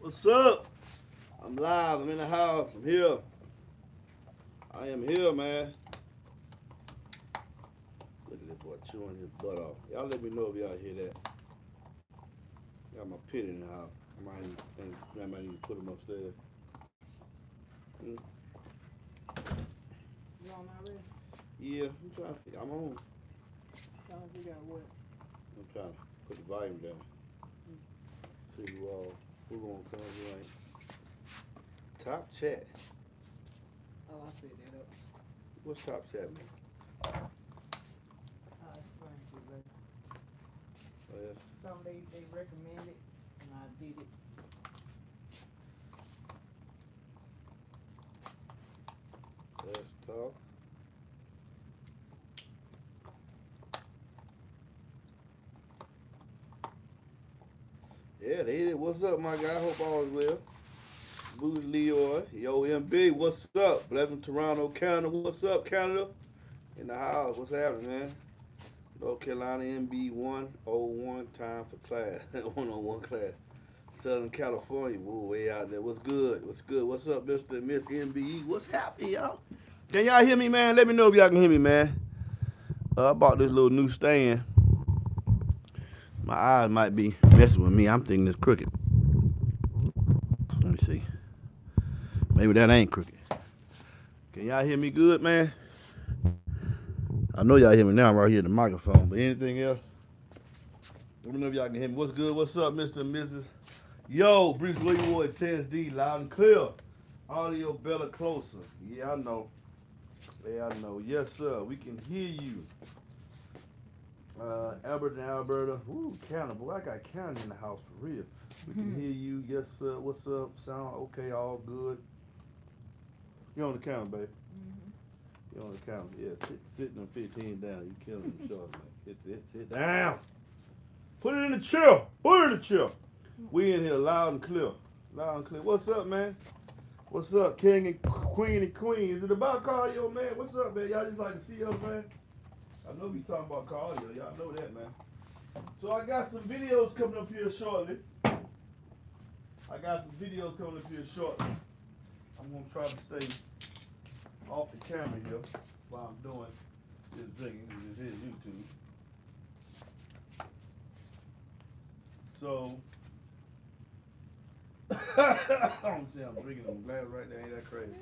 What's up? I'm live. I'm in the house. I'm here. I am here, man. Look at this boy chewing his butt off. Y'all let me know if y'all hear that. Got my pit in the house. I might need to put him upstairs. Mm. You on already? Yeah, I'm trying to. I'm on. Trying to figure out what. I'm trying to put the volume down. See who gonna come in. Top chat. Oh, I set that up. What's top chat, man? I'll explain to you later. Oh, yeah. Some they recommended, and I did it. Let's talk. Yeah, they did. What's up, my guy? Hope all is well. Boozy Leroy. Yo, MB, what's up? Pleasant Toronto, Canada. What's up, Canada? In the house. What's happening, man? North Carolina MBE 101, time for class. 101 class. Southern California. Whoa, way out there. What's good? What's good? What's up, Mr. and Miss MBE? What's happening, y'all? Can y'all hear me, man? Let me know if y'all can hear me, man. I bought this little new stand. My eyes might be messing with me. I'm thinking it's crooked. Let me see. Maybe that ain't crooked. Can y'all hear me good, man? I know y'all hear me now. I'm right here at the microphone. But anything else? Let me know if y'all can hear me. What's good? What's up, Mr. and Mrs.? Yo, Bruce Leroy, TSD, loud and clear. Audio better, closer. Yeah, I know. Yeah, I know. Yes, sir. We can hear you. Albert and Alberta. Ooh, Canada. Boy, I got Canada in the house for real. We can hear you. Yes, sir. What's up? Sound okay? All good. You on the counter, baby. You on the counter. Yeah, sit them 15 down. You killing them short, man. Sit down. Put it in the chair. Put it in the chair. We in here loud and clear. Loud and clear. What's up, man? What's up, King and Queen and Queen? Is it about cardio, man? What's up, man? Y'all just like to see us, man? I know we talking about cardio. Y'all know that, man. So I got some videos coming up here shortly. I'm going to try to stay off the camera here while I'm doing this drinking. This is YouTube. So, I'm drinking some glass right there. Ain't that crazy?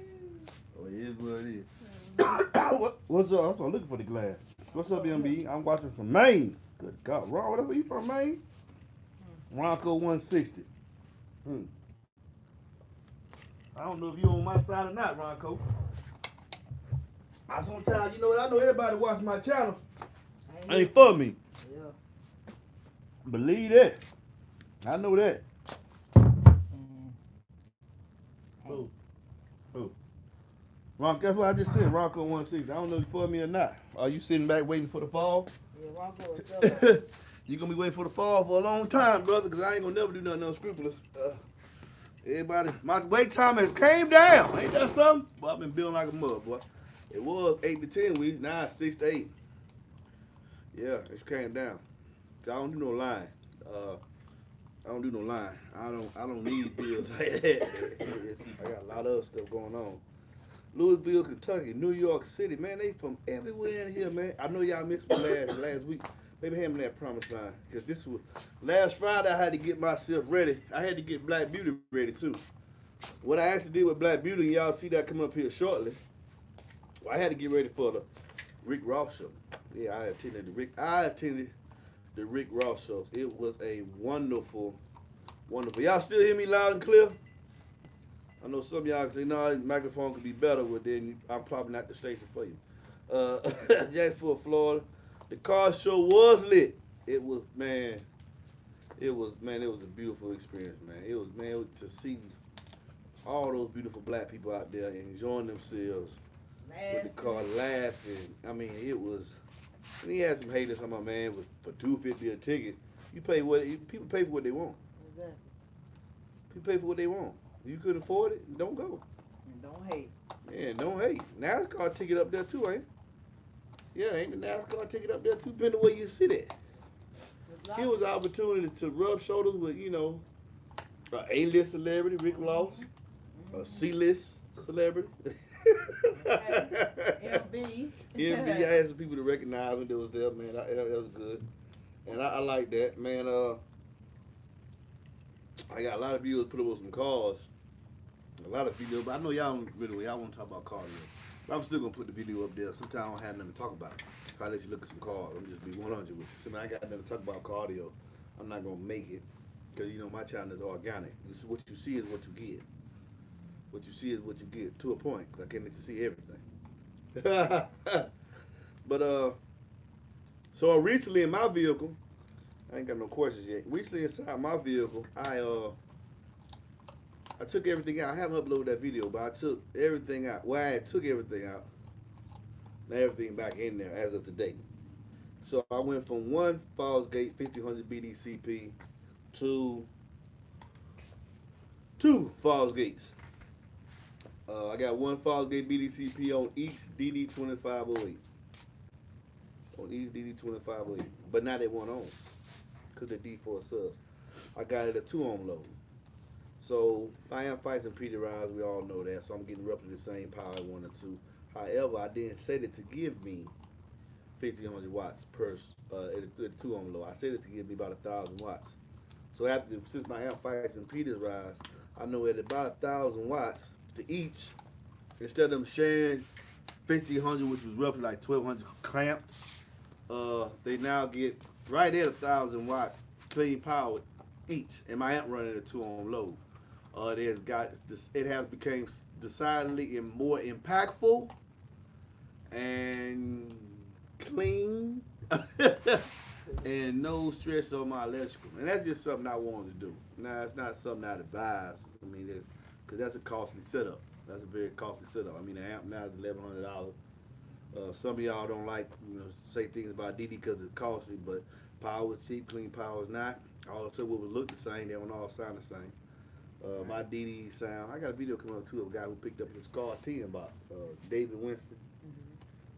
Oh, it is what it is. What's up? I'm looking for the glass. What's up, MBE? I'm watching from Maine. Good God. Ron, whatever you from Maine? Ronco 160. I don't know if you on my side or not, Ronco. Sometimes, you know what? I know everybody watching my channel ain't for me. Yeah. Believe that. I know that. Who? Ron, guess what I just said? Ronco 160. I don't know if you for me or not. Are you sitting back waiting for the fall? Yeah, Ronco is up. You gonna be waiting for the fall for a long time, brother, because I ain't gonna never do nothing unscrupulous. Everybody, my wait time has came down. Ain't that something? Boy, I've been building like a mug, boy. It was 8 to 10 weeks, now it's 6 to 8. Yeah, it's came down. I don't do no line. I don't need bills like that. I got a lot of other stuff going on. Louisville, Kentucky, New York City, man, they from everywhere in here, man. I know y'all missed me last week. Maybe hand me that promise line. Because this was, last Friday I had to get myself ready. I had to get Black Beauty ready too. What I actually did with Black Beauty, and y'all see that coming up here shortly. Well, I had to get ready for the Rick Ross show. Yeah, I attended the Rick Ross show. It was a wonderful. Y'all still hear me loud and clear? I know some of y'all can say, no, the microphone could be better, but then I'm probably not the station for you. Jacksonville, Florida. The car show was lit. It was a beautiful experience, man. It was to see all those beautiful black people out there enjoying themselves with the car, laughing. I mean, it was. And he had some haters on my man for $250 a ticket. People pay for what they want. Exactly. People pay for what they want. You couldn't afford it, don't go. And don't hate. Yeah, don't hate. NASCAR ticket up there too, ain't it? Yeah, ain't the NASCAR ticket up there too, depending on where you sit at. Here was an opportunity to rub shoulders with, A-list celebrity, Rick Ross. A C-list celebrity. MB. MBE, I had some people to recognize when they was there, man. That was good. And I like that, man. I got a lot of viewers put up some cars. A lot of videos, but I know y'all don't really, y'all want to talk about cars yet. But I'm still going to put the video up there. Sometimes I don't have nothing to talk about. I'll let you look at some cars. I'm just be 100 with you. So, man, I got nothing to talk about cardio. I'm not going to make it. Because, you know, my channel is organic. What you see is what you get. What you see is what you get, to a point. I can't let you see everything. But, so recently in my vehicle, I ain't got no questions yet. Recently inside my vehicle, I took everything out. I haven't uploaded that video, but I took everything out. Well, I took everything out. Now everything back in there as of today. So I went from one Falls Gate 1500 BDCP to two Falls Gates. I got one Falls Gate BDCP on each DD2508. On each DD2508. But not at 1 ohm. Because they're D4 subs. I got it at 2 ohm load. So I am fighting Peter Rides, we all know that. So I'm getting roughly the same power at 1 or 2. However, I didn't set it to give me 1500 watts per at 2 ohm load. I set it to give me about 1,000 watts. So since my amp fights and Peter's Rise, I know at about 1,000 watts to each, instead of them sharing 1,500, which was roughly like 1,200 clamped, they now get right at 1,000 watts clean power each, and my amp running at 2 ohm load. It has become decidedly more impactful and clean and no stress on my electrical. And that's just something I wanted to do. Now, it's not something I advise. I mean, because that's a costly setup. That's a very costly setup. I mean, the amp now is $1,100. Some of y'all don't like, say things about DD because it's costly, but power is cheap, clean power is not. All of a sudden, would look the same. They don't all sound the same. My DD sound. I got a video coming up too of a guy who picked up his car 10 box. David Winston.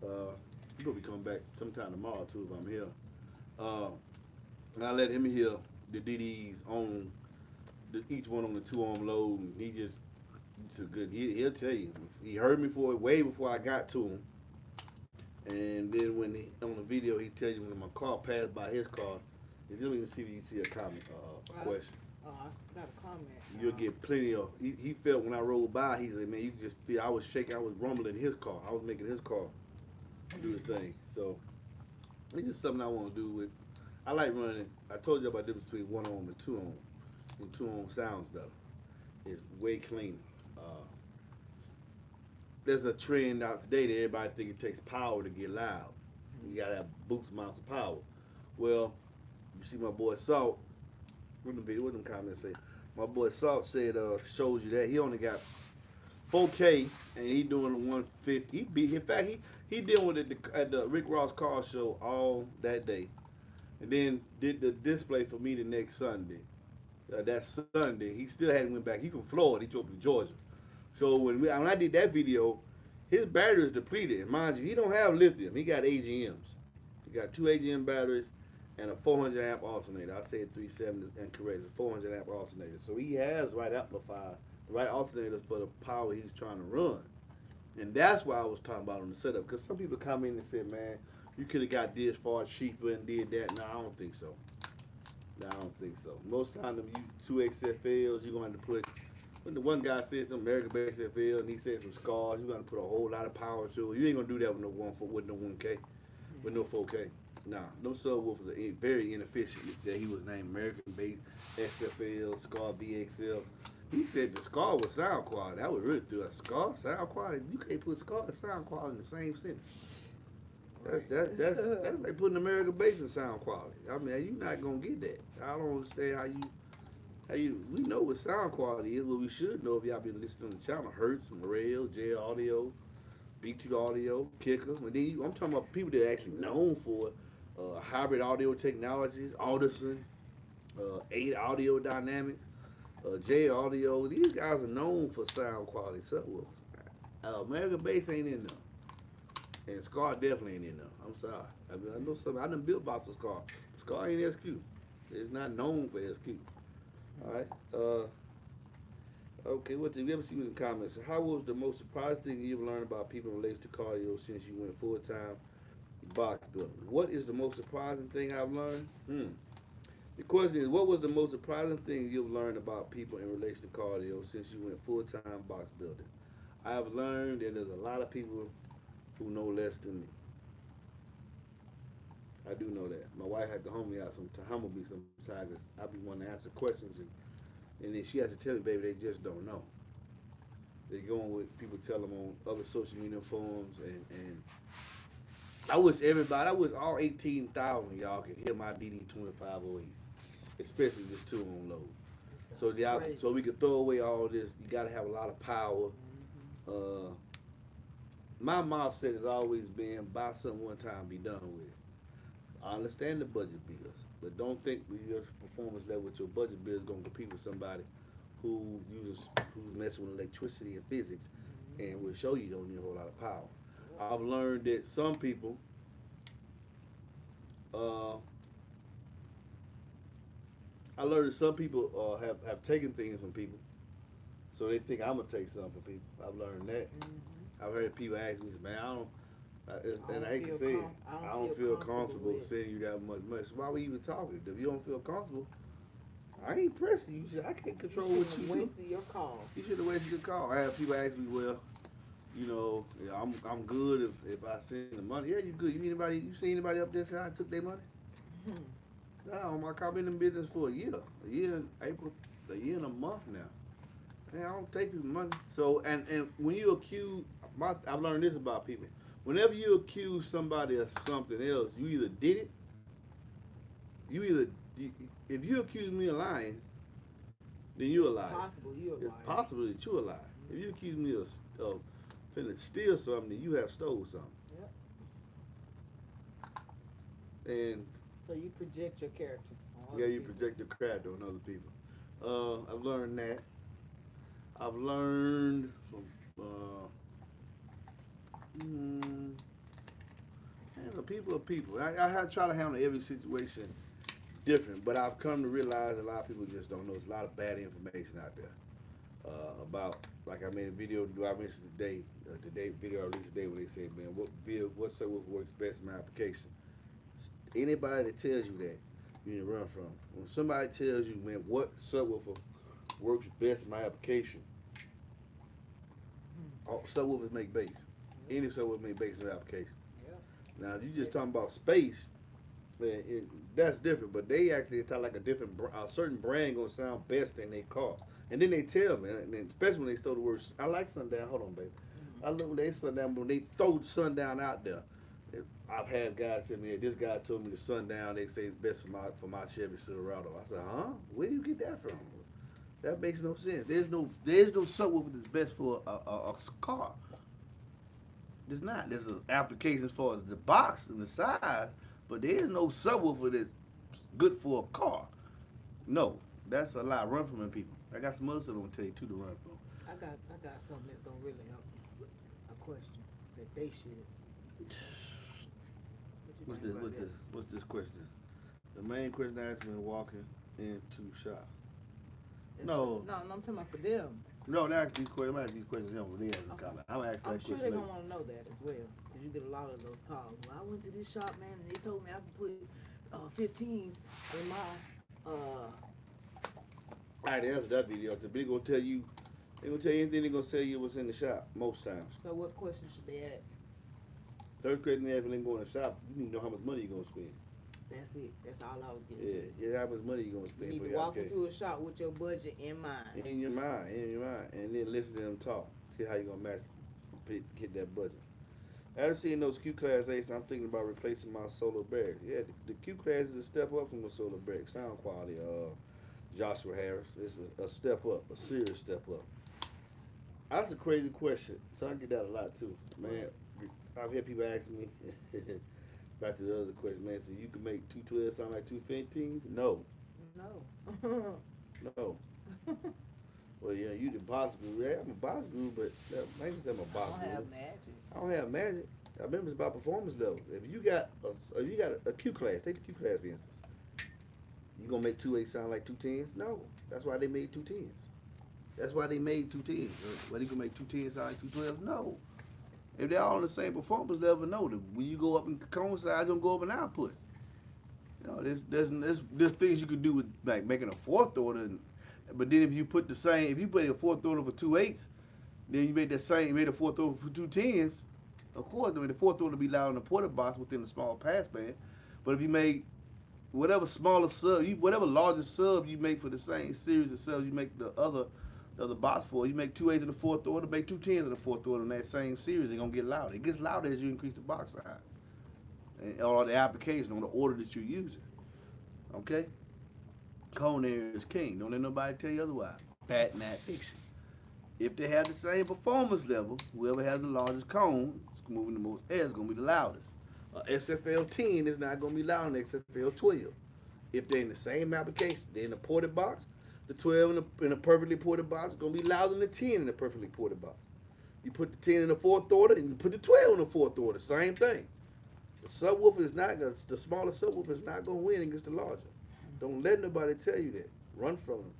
He's gonna be coming back sometime tomorrow too if I'm here. And I let him hear the DDs on each one on the 2 ohm load, and he's a good. He'll tell you. He heard me way before I got to him. And then on the video, he tells you when my car passed by his car. If you don't even see a comment, a question. Oh, I got a comment. You'll get plenty of. He felt when I rolled by, he said, "Man, you just feel." I was shaking, I was rumbling his car. I was making his car do the thing. So it's just something I want to do with. I like running. I told you about the difference between 1 ohm and 2 ohm. And 2 ohm sounds better. It's way cleaner. There's a trend out today that everybody think it takes power to get loud. You gotta have boost amounts of power. Well, you see my boy Salt. What them comments say? My boy Salt said shows you that he only got 4K and he doing the 150. In fact he dealing with it at the Rick Ross car show all that day, and then did the display for me the next Sunday. That Sunday he still hadn't went back. He from Florida. He drove to Georgia. So when I did that video, his battery is depleted. And mind you, he don't have lithium. He got AGMs. He got 2 AGM batteries and a 400 amp alternator. I said 370 and correct. It's 400 amp alternator. So he has the right amplifier, the right alternators for the power he's trying to run. And that's why I was talking about on the setup. Because some people come in and say, man, you could have got this far cheaper and did that. No, I don't think so. No, I don't think so. Most times, you 2 XFLs, you're going to have to put. When the one guy said some American-based FL and he said some scars, you're gonna put a whole lot of power to it. You ain't gonna do that with no 1K, with no 4K. Nah, those subwoofers are very inefficient. That he was named American-based XFL, Scar VXL. He said the Scar was sound quality. I would really do a Scar sound quality. You can't put Scar and sound quality in the same sentence. That's like putting American-based in sound quality. I mean, you're not gonna get that. I don't understand how you. We know what sound quality is, what we should know if y'all been listening to the channel. Hertz, Morel, J Audio, B2 Audio, Kicker. And then I'm talking about people that are actually known for hybrid audio technologies, Audison, 8 Audio Dynamics, J Audio. These guys are known for sound quality subwoofers. American Bass ain't in there. And Scar definitely ain't in there. I'm sorry. I know something. I done built box for Scar. Scar ain't SQ. It's not known for SQ. All right. Okay, what did we ever see in the comments? How was the most surprising thing you've learned about people in relation to cardio since you went full time box building? What is the most surprising thing I've learned? The question is, what was the most surprising thing you've learned about people in relation to cardio since you went full time box building? I have learned that there's a lot of people who know less than me. I do know that. My wife had to humble me out to humble me sometimes. I be wanting to answer questions, and then she has to tell me, baby, they just don't know. They going with people tell them on other social media forums, and I wish all 18,000 y'all can hear my DD 2508s, especially this two on load. So we could throw away all this. You got to have a lot of power. My mindset has always been buy something one time, be done with it. I understand the budget bills, but don't think your performance level with your budget bill is gonna compete with somebody who's messing with electricity and physics, and will show you don't need a whole lot of power. I've learned that some people, have taken things from people, so they think I'm gonna take something from people. I've learned that. I've heard people ask me, man, and I hate to say it, I don't feel comfortable sending you that much money. So why we even talking? If you don't feel comfortable, I ain't pressing you. I can't control what you do. Wasted your call. You should have wasted your call. I have people ask me, well, I'm good if I send the money. Yeah, you good. You see anybody up there say I took their money? No, my car been in business for a year in April, a year and a month now. Man, I don't take people money. So and when you accuse, I've learned this about people. Whenever you accuse somebody of something else, you either did it. If you accuse me of lying, then you're a liar. It's possible that you're a liar. If you accuse me of finna steal something, then you have stole something. Yep. And so you project your character on you other people. project your character on other people. I've learned that. I've learned from people are people. I try to handle every situation different, but I've come to realize a lot of people just don't know. There's a lot of bad information out there about, like I made a video, I mentioned today, video I released today where they say, man, what subwoofer works best in my application? Anybody that tells you that, you need to run from. When somebody tells you, man, what subwoofer works best in my application, all subwoofers make bass. Any subwoofer make bass in their application. Now, if you just talking about space, man, that's different. But they actually talk like a certain brand gonna sound best in their car. And then they tell me, and especially when they throw the word, I like sundown. Hold on, baby. I love when they sundown, but when they throw sundown out there, I've had guys tell me, this guy told me the sundown, they say it's best for my Chevy Silverado. I said, huh? Where do you get that from? That makes no sense. There's no subwoofer that's best for a car. There's not. There's an application as far as the box and the size, but there is no subwoofer that's good for a car. No, that's a lie. Run from them people. I got some other stuff I'm gonna tell you too to run from. I got something that's gonna really help you. A question that they should. What's this question? The main question I asked when walking into shop. No, I'm talking about for them. No, they ask these questions. I'm asking these questions over there in the comment. I'm asking that I'm question. sure they're gonna want to know that as well, because you get a lot of those calls. Well, I went to this shop, man, and they told me I could put 15s in my I didn't answer that video. They're gonna tell you anything. They're gonna tell you what's in the shop most times. So what questions should they ask? First question they ask when they go in the shop, you need to know how much money you're gonna spend. That's it. That's all I was getting to. Yeah, how much money you gonna spend. You need to walk into a shop with your budget in mind. In your mind, and then listen to them talk. See how you gonna match, hit that budget. After seeing those Q Class A's, I'm thinking about replacing my Solar Barracks. Yeah, the Q Class is a step up from the Solar Barracks. Sound quality, Joshua Harris. It's a step up, a serious step up. That's a crazy question. So I get that a lot too, man. I've had people ask me. Back to the other question, man. So you can make 212 sound like 215s? No. No. No. Well, yeah, you the boss guru. Yeah, I'm a boss guru, but maybe I'm a boss guru. I don't have magic. I don't have magic. I remember it's about performance level. If you got a Q class, take the Q class for instance. You gonna make 2.8 sound like 2.10s? No. That's why they made 2.10s. That's why they made 210s. Why they can make 210s sound like 212s? No. If they're all on the same performance level, no. When you go up in cone size, don't go up in output. You know, there's things you could do with like making a fourth order, but then if you put the same, if you put a fourth order for 2/8, then you made a fourth order for 210s. Of course, I mean the fourth order will be loud in the porta box within the small pass band. But if you make whatever smaller sub, whatever larger sub you make for the same series of subs you make the other box for, you make 2/8 in the fourth order, make 210s in the fourth order in that same series, they're gonna get louder. It gets louder as you increase the box size. Or the application on the order that you're using. Okay? Cone area is king. Don't let nobody tell you otherwise. Fact, not fiction. If they have the same performance level, whoever has the largest cone, moving the most air, is going to be the loudest. XFL 10 is not going to be louder than XFL 12. If they're in the same application, they're in a ported box, the 12 in a perfectly ported box is going to be louder than the 10 in a perfectly ported box. You put the 10 in the fourth order and you put the 12 in the fourth order, same thing. The subwoofer is not gonna, the smaller subwoofer is not going to win against the larger. Don't let nobody tell you that. Run from them.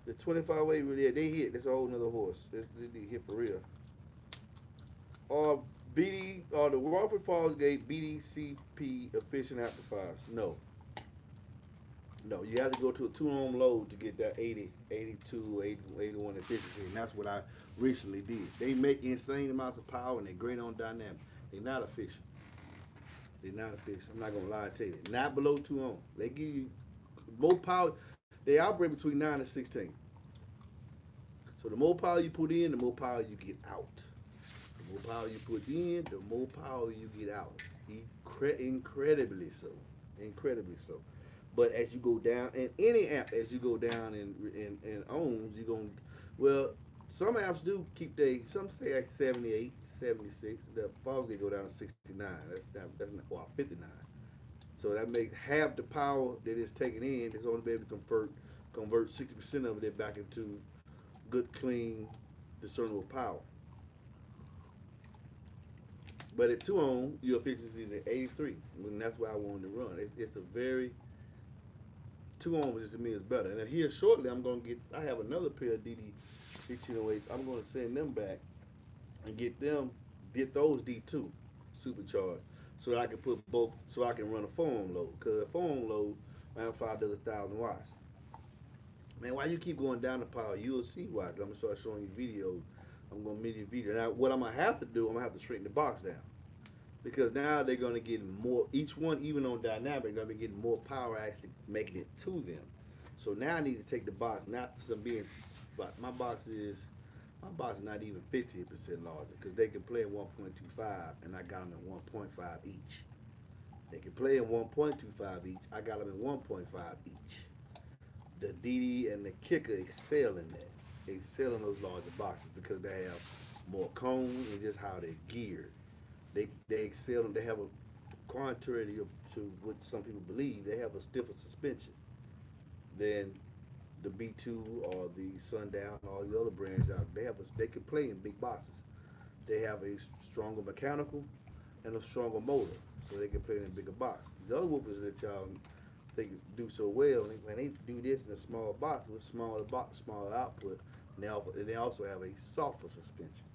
The 25 way, yeah, they hit. That's a whole nother horse. They hit for real. Or the Wofford Falls Gate BDCP efficient amplifiers. No. No, you have to go to a 2-ohm load to get that 80, 82, 81 efficiency, and that's what I recently did. They make insane amounts of power, and they're great on dynamic. They're not efficient. They're not efficient. I'm not going to lie to you. Not below 2 ohm. They give you more power. They operate between 9 and 16. So the more power you put in, the more power you get out. The more power you put in, the more power you get out. Incredibly so. Incredibly so. But as you go down, in any amp, as you go down in ohms, you're going to, well, some amps do keep some say like 78, 76. The falls they go down to 69. That's not, well, 59. So that makes half the power that it's taking in, it's only be able to convert 60% of it back into good, clean, discernible power. But at 2 ohm, your efficiency is at 83. And that's why I wanted to run. It's a very 2 ohms to me is better. And here shortly, I have another pair of DD 1508s. I'm going to send them back and get those D2 supercharged so that I can put both, so I can run a 4-ohm load. Because a 4-ohm load, my amplifier does 1,000 watts. Man, why you keep going down the power, you'll see why. I'm going to start showing you videos. I'm going to make a video. Now, what I'm going to have to do, I'm going to have to shrink the box down. Because now they're going to get more, each one, even on dynamic, they're going to be getting more power actually making it to them. So now I need to take the box, not some being, but my box is not even 50% larger because they can play at 1.25 and I got them at 1.5 each. They can play at 1.25 each, I got them at 1.5 each. The DD and the kicker excel in that. They excel in those larger boxes because they have more cones and just how they're geared. They excel and they have a, contrary to what some people believe, they have a stiffer suspension than the B2 or the Sundown or the other brands out. They can play in big boxes. They have a stronger mechanical and a stronger motor, so they can play in a bigger box. The other woofers that y'all think do so well, when they do this in a small box with smaller output, and they also have a softer suspension.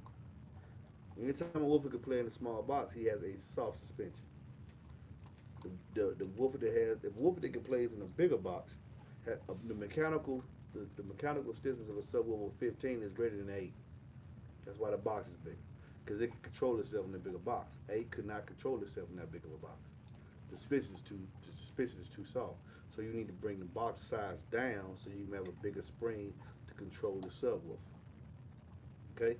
Anytime a woofer can play in a small box, he has a soft suspension. The woofer that can play in a bigger box, the mechanical stiffness of a subwoofer 15 is greater than 8. That's why the box is bigger, because it can control itself in a bigger box. 8 could not control itself in that big of a box. The suspension is too soft. So you need to bring the box size down so you can have a bigger spring to control the subwoofer. Okay?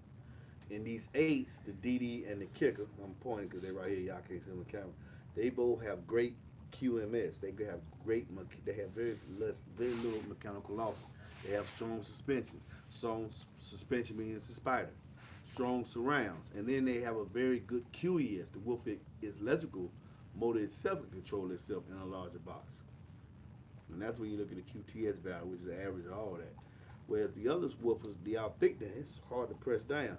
In these 8s, the DD and the kicker, I'm pointing because they're right here, y'all can't see them on the camera. They both have great QMS. They have very little mechanical loss. They have strong suspension. Strong suspension meaning it's a spider. Strong surrounds. And then they have a very good QES. The woofer electrical motor itself can control itself in a larger box. And that's when you look at the QTS value, which is the average of all that. Whereas the other woofers, the out thick, it's hard to press down.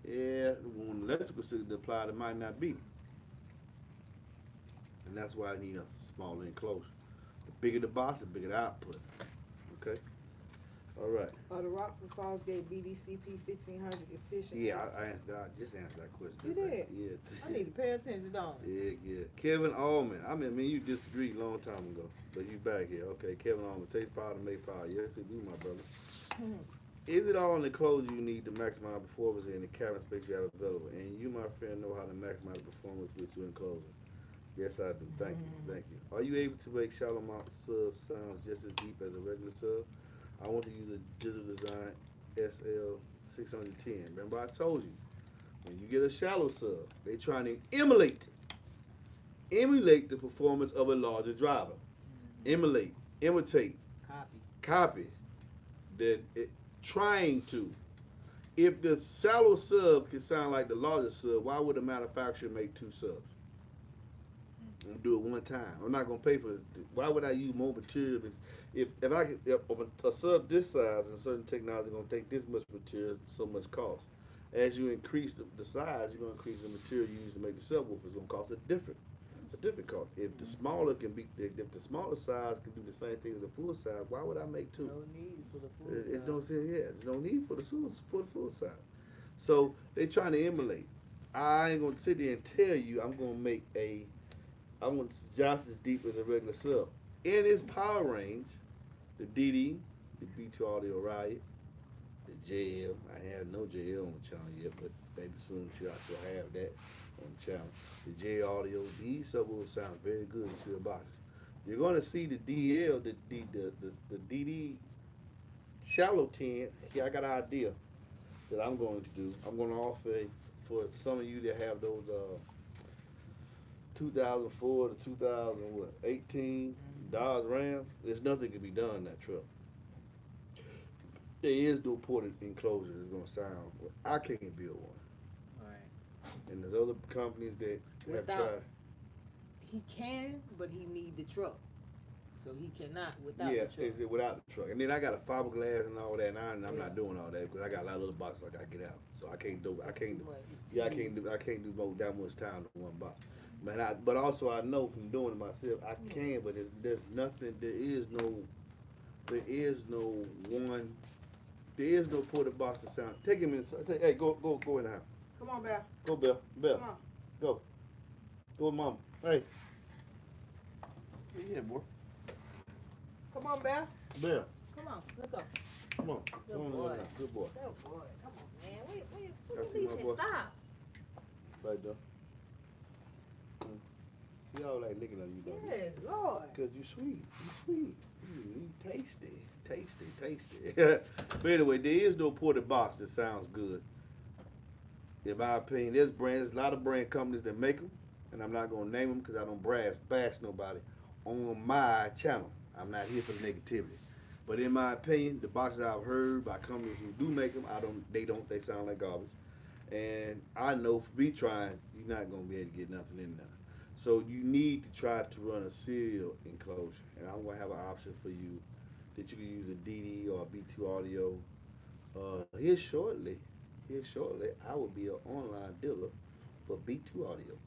Yeah, when the electrical signal applied, it might not be. And that's why I need a smaller enclosure. The bigger the box, the bigger the output. Okay? All right. The Rockford Falls gate BDCP 1500 efficient. Yeah, I just answered that question. You did? Yeah. I need to pay attention, don't I? Yeah. Kevin Allman. I mean, you disagreed a long time ago, but you back here. Okay, Kevin Allman. Takes power to make power. Yes, it do, my brother. Is it all in the clothes you need to maximize performance in the cabin space you have available? And you, my friend, know how to maximize performance with your enclosure. Yes, I do. Thank you. Are you able to make shallow mount sub sounds just as deep as a regular sub? I want to use a digital design SL 610. Remember, I told you when you get a shallow sub, they trying to emulate the performance of a larger driver. Imitate, copy. That it trying to. If the shallow sub can sound like the larger sub, why would the manufacturer make two subs? I'm gonna do it one time. I'm not gonna pay for it. Why would I use more material? If a sub this size and certain technology gonna take this much material, so much cost. As you increase the size, you're gonna increase the material you use to make the subwoofer. It's gonna cost a different cost. If the smaller size can do the same thing as the full size, why would I make two? No need for the full size. There's no need for the full size. So they trying to emulate. I ain't gonna sit there and tell you I'm gonna just as deep as a regular sub. In its power range, the DD, the B2 Audio Riot, the JL. I have no JL on the channel yet, but maybe soon I shall have that on the channel. The J Audio, these subwoofers sound very good in steel boxes. You're gonna see the DL, the DD shallow 10. Yeah, I got an idea that I'm going to do. I'm gonna offer for some of you that have those 2004 to 2018 Dodge Ram. There's nothing can be done in that truck. There is no ported enclosure that's gonna sound. I can't build one. Right. And there's other companies that have tried. He can, but he need the truck. So he cannot without the truck. Yeah, without the truck. And then I got a fiberglass and all that, and I'm not doing all that because I got a lot of little boxes I gotta get out. So I can't do that much time in one box. But also I know from doing it myself, I can, but there is no ported box to sound. Take him inside. Hey, go in the house. Come on, Belle. Go, Belle. Come on. Go with Mama. Hey. Yeah, boy. Come on, Belle. Belle. Come on, look up. Come on. Good boy. Good boy. Good boy. Come on, man. What That's you my leaving? boy. Stop. Right there. He all like licking on you, don't you? Yes, Lord. Because you sweet. You tasty. But anyway, there is no ported box that sounds good. In my opinion, there's a lot of brand companies that make them, and I'm not going to name them because I don't bash nobody on my channel. I'm not here for the negativity. But in my opinion, the boxes I've heard by companies who do make them, they sound like garbage. And I know for me trying, you're not going to be able to get nothing in there. So you need to try to run a serial enclosure. And I'm going to have an option for you that you can use a DD or a B2 Audio. Here shortly, I will be an online dealer for B2 Audio.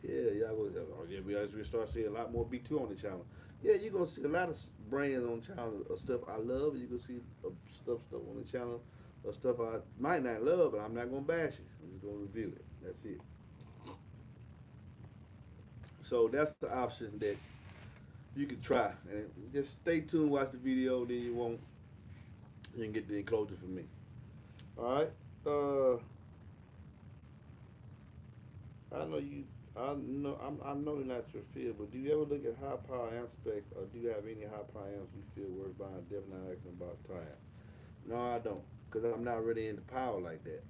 Yeah, y'all we start seeing a lot more B2 on the channel. Yeah, you're going to see a lot of brands on the channel of stuff I love. You're going to see stuff on the channel of stuff I might not love, but I'm not going to bash it. I'm just going to review it. That's it. So that's the option that you can try. And just stay tuned, watch the video, then you can get the enclosure from me. All right. I know you're not your field, but do you ever look at high power amp specs, or do you have any high power amps you feel worth buying? Definitely not asking about tie. No, I don't, because I'm not really into power like that,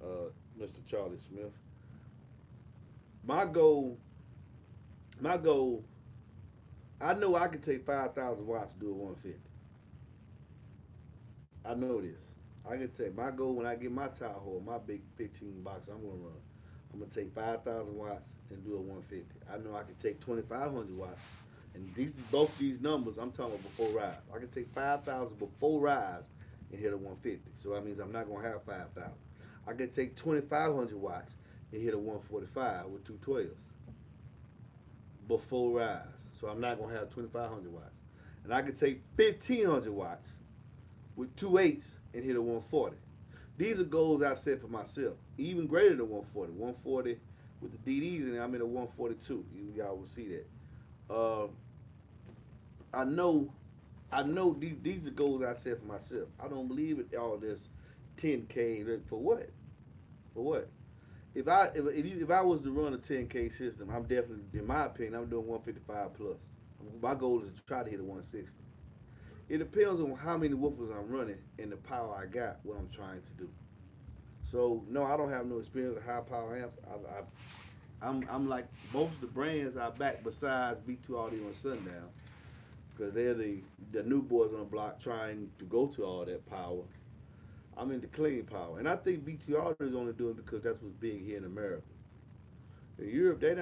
Mr. Charlie Smith. My goal, I know I can take 5,000 watts to do a 150. I know this. I can take my goal when I get my towel hole, my big 15 box I'm gonna run. I'm gonna take 5,000 watts and do a 150. I know I can take 2,500 watts, and both these numbers I'm talking about before rise. I can take 5,000 before rise and hit a 150. So that means I'm not gonna have 5,000. I can take 2,500 watts and hit a 145 with 212s before rise. So I'm not gonna have 2,500 watts. And I can take 1500 watts with 2/8 and hit a 140. These are goals I set for myself. Even greater than 140. 140 with the DDs and I'm in a 142. Y'all will see that. Uh, I know, these are goals I set for myself. I don't believe in all this 10K for what? For what? If I was to run a 10K system, I'm definitely, in my opinion, I'm doing 155 plus. My goal is to try to hit a 160. It depends on how many woofers I'm running and the power I got, what I'm trying to do. So no, I don't have no experience with high power amps. I'm like most of the brands I back besides B2 Audio and Sundown, because they're the new boys on the block trying to go to all that power. I'm into clean power, and I think B2 Audio is only doing it because that's what's big here in America. In Europe, they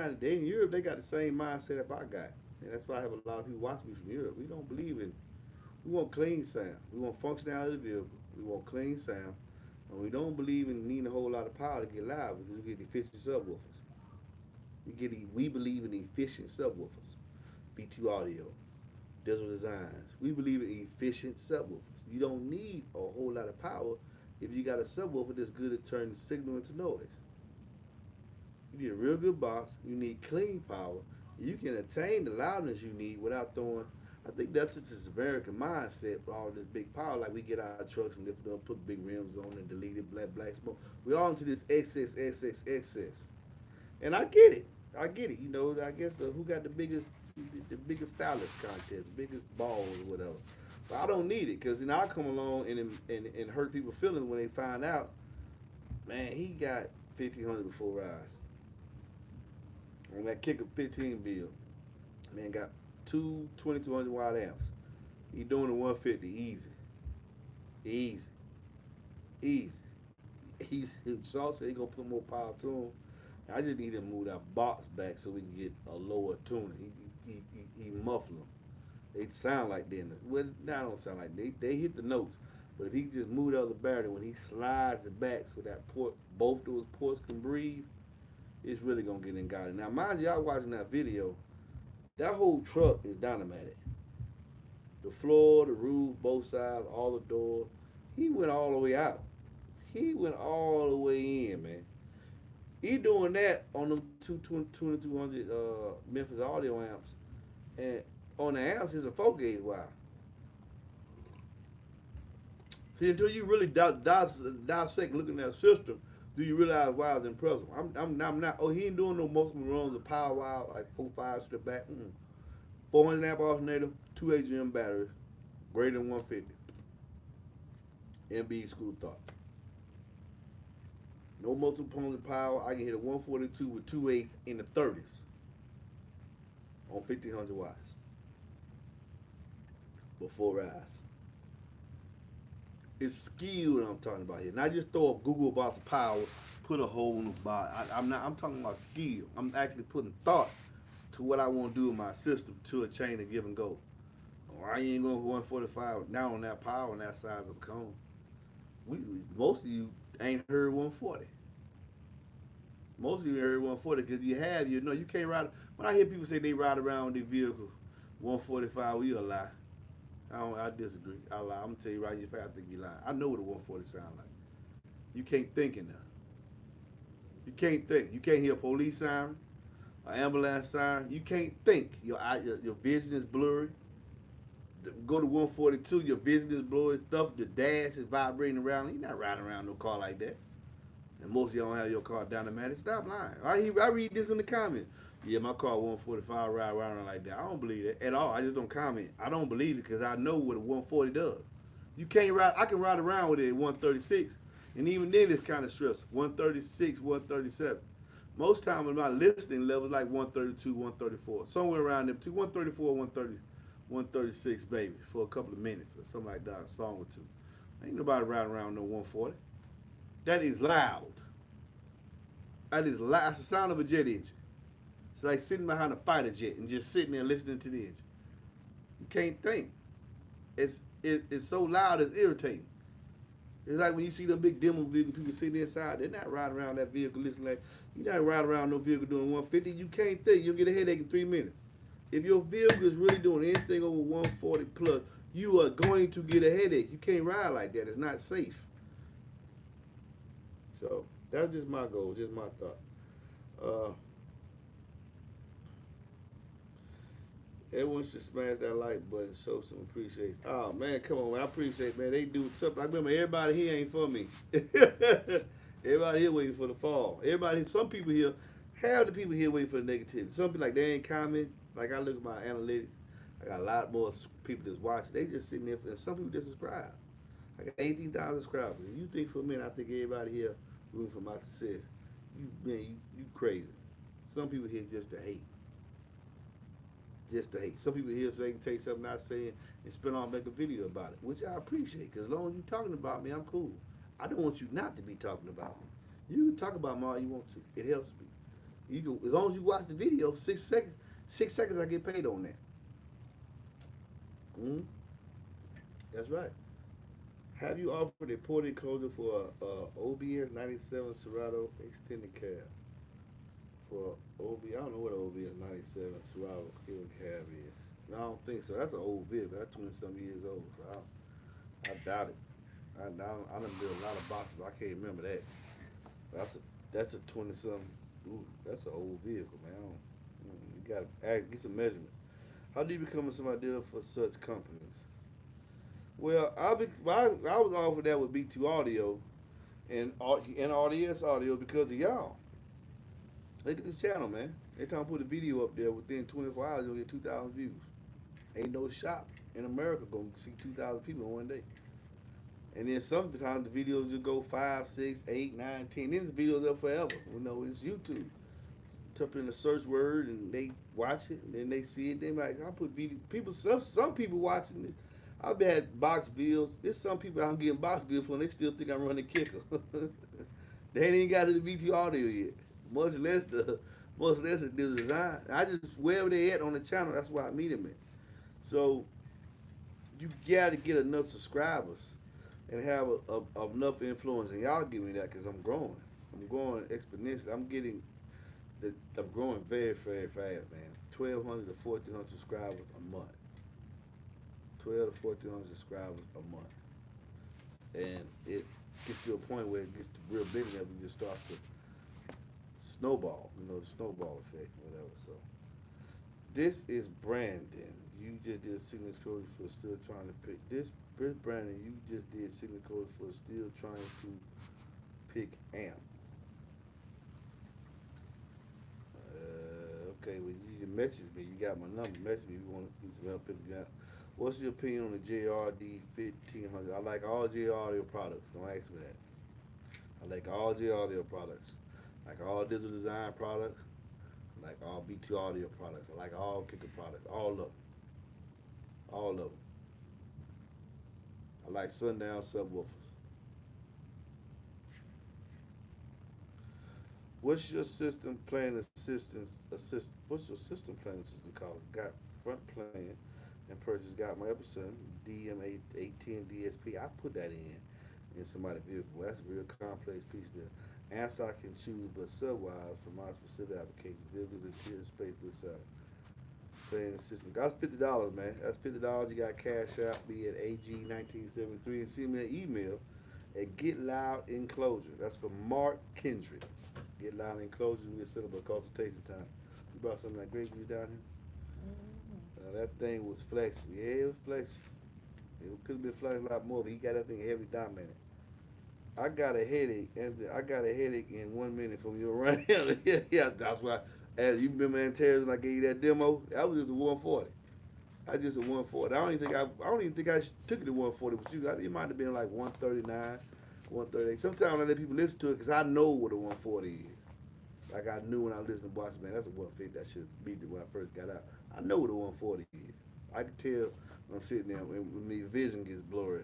got the same mindset if I got, and that's why I have a lot of people watching me from Europe. We don't believe in. We want clean sound. We want functionality of the vehicle. We want clean sound. And we don't believe in needing a whole lot of power to get loud because we get efficient subwoofers. We believe in efficient subwoofers. B2 Audio, Digital Designs. We believe in efficient subwoofers. You don't need a whole lot of power if you got a subwoofer that's good at turning signal into noise. You need a real good box. You need clean power. You can attain the loudness you need without throwing. I think that's just this American mindset with all this big power. Like we get our trucks and lift it up, put big rims on and delete it, black smoke. We all into this excess. And I get it. You know, I guess who got the biggest stylist contest, the biggest balls or whatever. But I don't need it because then I come along and hurt people's feelings when they find out, man, he got 1500 before rise. On that kicker 15 bill, man got two 2200 watt amps. He doing the 150 easy. He's said he gonna put more power to him. I just need him to move that box back so we can get a lower tuner. He muffle them. They sound like that. Well, now don't sound like they hit the notes. But if he just move the other battery, when he slides it back so that both those ports can breathe, it's really gonna get in God. Now, mind you, y'all watching that video, that whole truck is dynamited. The floor, the roof, both sides, all the doors. He went all the way out. He went all the way in, man. He doing that on them 2200 Memphis audio amps, and on the amps is a 4-gauge wire. See, until you really dissect looking at that system, do you realize why it's impressive? I'm not. Oh, he ain't doing no multiple runs of power wire like 4-5 strip back. 400 amp alternator, 2 AGM batteries, greater than 150. MBE school thought. No multiple points of power. I can hit a 142 with 2/8 in the 30s on 1500 watts before rise. It's skill that I'm talking about here. Not just throw a Google box of power, put a hole in the box. I'm talking about skill. I'm actually putting thought to what I want to do with my system to a chain of give and go. I ain't going to go 145 down on that power on that side of the cone. Most of you ain't heard 140. Most of you heard 140 because you can't ride. When I hear people say they ride around with their vehicle 145, well, you a lie. I disagree. I lie. I'm gonna tell you right here, I think you lie. I know what a 140 sound like. You can't think enough. You can't think. You can't hear a police siren, an ambulance siren. You can't think. Your vision is blurry. Go to 142, your vision is blurry. Stuff, the dash is vibrating around. You're not riding around no car like that. And most of y'all don't have your car dynamic. Stop lying. I read this in the comments. Yeah, my car 145 ride around like that. I don't believe that at all. I just don't comment. I don't believe it because I know what a 140 does. You can't ride. I can ride around with it at 136, and even then it's kind of stressful. 136, 137. Most time in my listening level is like 132, 134, somewhere around there, between 134, 130, 136, baby, for a couple of minutes or something like that, a song or two. Ain't nobody riding around no 140. That is loud. That is loud. That's the sound of a jet engine. It's like sitting behind a fighter jet and just sitting there listening to the engine. You can't think. It's so loud, it's irritating. It's like when you see the big demo vehicle, people sitting inside, they're not riding around that vehicle listening like, you're not riding around no vehicle doing 150. You can't think. You'll get a headache in 3 minutes. If your vehicle is really doing anything over 140 plus, you are going to get a headache. You can't ride like that. It's not safe. So that's just my goal, just my thought. Uh, Everyone should smash that like button, show some appreciation. Oh man, come on, man. I appreciate, man. They do something. I remember everybody here ain't for me. Everybody here waiting for the fall. Everybody, some people here, half the people here waiting for the negativity. Some people like they ain't comment. Like I look at my analytics, I got a lot more people that's watching. They just sitting there, and some people just subscribe. I got 18,000 subscribers. You think for a minute, I think everybody here rooting for my success. You crazy. Some people here just to hate. Just to hate. Some people here so they can take something I say and spin on make a video about it, which I appreciate. Because as long as you're talking about me, I'm cool. I don't want you not to be talking about me. You can talk about me all you want to. It helps me. You can, as long as you watch the video for 6 seconds. 6 seconds I get paid on that. Mm-hmm. That's right. Have you offered a port enclosure for a OBS 97 Serato extended cab? For OB, I don't know what OBS 97 Serato cab is. No, I don't think so. That's an old vehicle. That's 20-some years old. So I doubt it. I done built a lot of boxes, but I can't remember that. That's a 20-some. Ooh, that's an old vehicle, man. You gotta get some measurement. How do you become some idea for such companies? Well, I was offered that with B2 Audio and RDS Audio because of y'all. Look at this channel, man. Every time I put a video up there, within 24 hours, you'll get 2,000 views. Ain't no shop in America gonna see 2,000 people in one day. And then sometimes the videos just go 5, 6, 8, 9, 10. Then the videos up forever. You know, it's YouTube. Type in the search word and they watch it, and then they see it. They like, I put video. People, some people watching this. I've had box bills. There's some people I'm getting box bills for, and they still think I'm running kicker. They ain't even got to the BT audio yet. Much less the design. I just wherever they at on the channel, that's where I meet them at. So you gotta get enough subscribers and have enough influence, and y'all give me that because I'm growing. I'm growing exponentially. I'm growing very, very fast, man. 1,200 to 1,400 subscribers a month. 12 to 1,400 subscribers a month, and it gets to a point where it gets to real big enough, we just start to snowball. You know, the snowball effect, whatever. So this is Brandon. You just did signature code for still trying to pick this. Brandon, you just did signature code for still trying to pick amp. Okay, well you can message me. You got my number. Message me if you want to need some help picking it out. What's your opinion on the JRD 1500? I like all J Audio products. Don't ask me that. I like all J Audio products. I like all digital design products. I like all B2 Audio products. I like all kicker products. All of them. All of them. I like sundown subwoofers. What's your system playing assistance? What's your system playing system called? Got front playing and purchase got my episode DM810 DSP. I put that in somebody's vehicle. Well, that's a real complex piece there. Amps I can choose, but subwise for my specific application. Vehicles interior space good side. Playing system. That's $50, man. That's $50. You got cash out. Be at AG1973 and send me an email at Get Loud Enclosure. That's for Mark Kendrick. Get Loud Enclosure. We'll set up a consultation time. You brought something like grape juice down here? That thing was flexing. Yeah, it was flexing. It could have been flexing a lot more, but he got that thing heavy down minute. I got a headache, and I got a headache in 1 minute from you around here. Yeah, that's why. As you remember, Antares, when I gave you that demo, that was just a 140. I just a 140. I don't even think I took it to 140 with you. It might have been like 139, 138. Sometimes I let people listen to it because I know what a 140 is. Like I knew when I listened to Boston, man, that's a 150. That should be when I first got out. I know what a 140 is. I can tell when I'm sitting there when my vision gets blurry.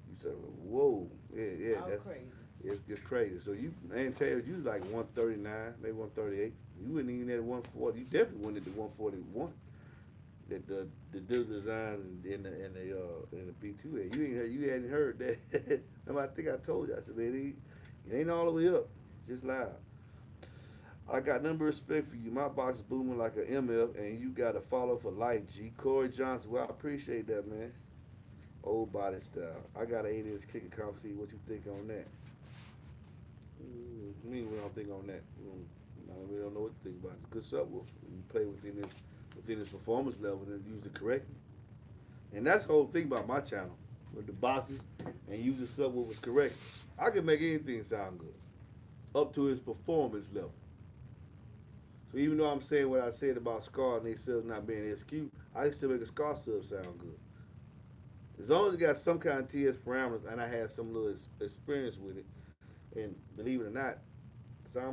You say, whoa, yeah, that's crazy. It's crazy. So you, Antares, you like 139, maybe 138. You wouldn't even at 140. You definitely wouldn't at the 141. That the digital design and the B2A. You hadn't heard that. Remember, I think I told you. I said, man, it ain't all the way up. Just loud. I got number respect for you. My box is booming like an MF, and you got to follow for life, G. Corey Johnson. Well, I appreciate that, man. Old body style. I got an 8-inch kicker. Come see what you think on that. Me, we don't think on that. We don't know what to think about it. Good subwoofer. You play within its performance level and use it correctly. And that's the whole thing about my channel with the boxes and using subwoofers correctly. I can make anything sound good up to its performance level. So even though I'm saying what I said about Scar and they subs not being SQ, I can still make a Scar sub sound good. As long as it got some kind of TS parameters and I had some little experience with it, and believe it or not,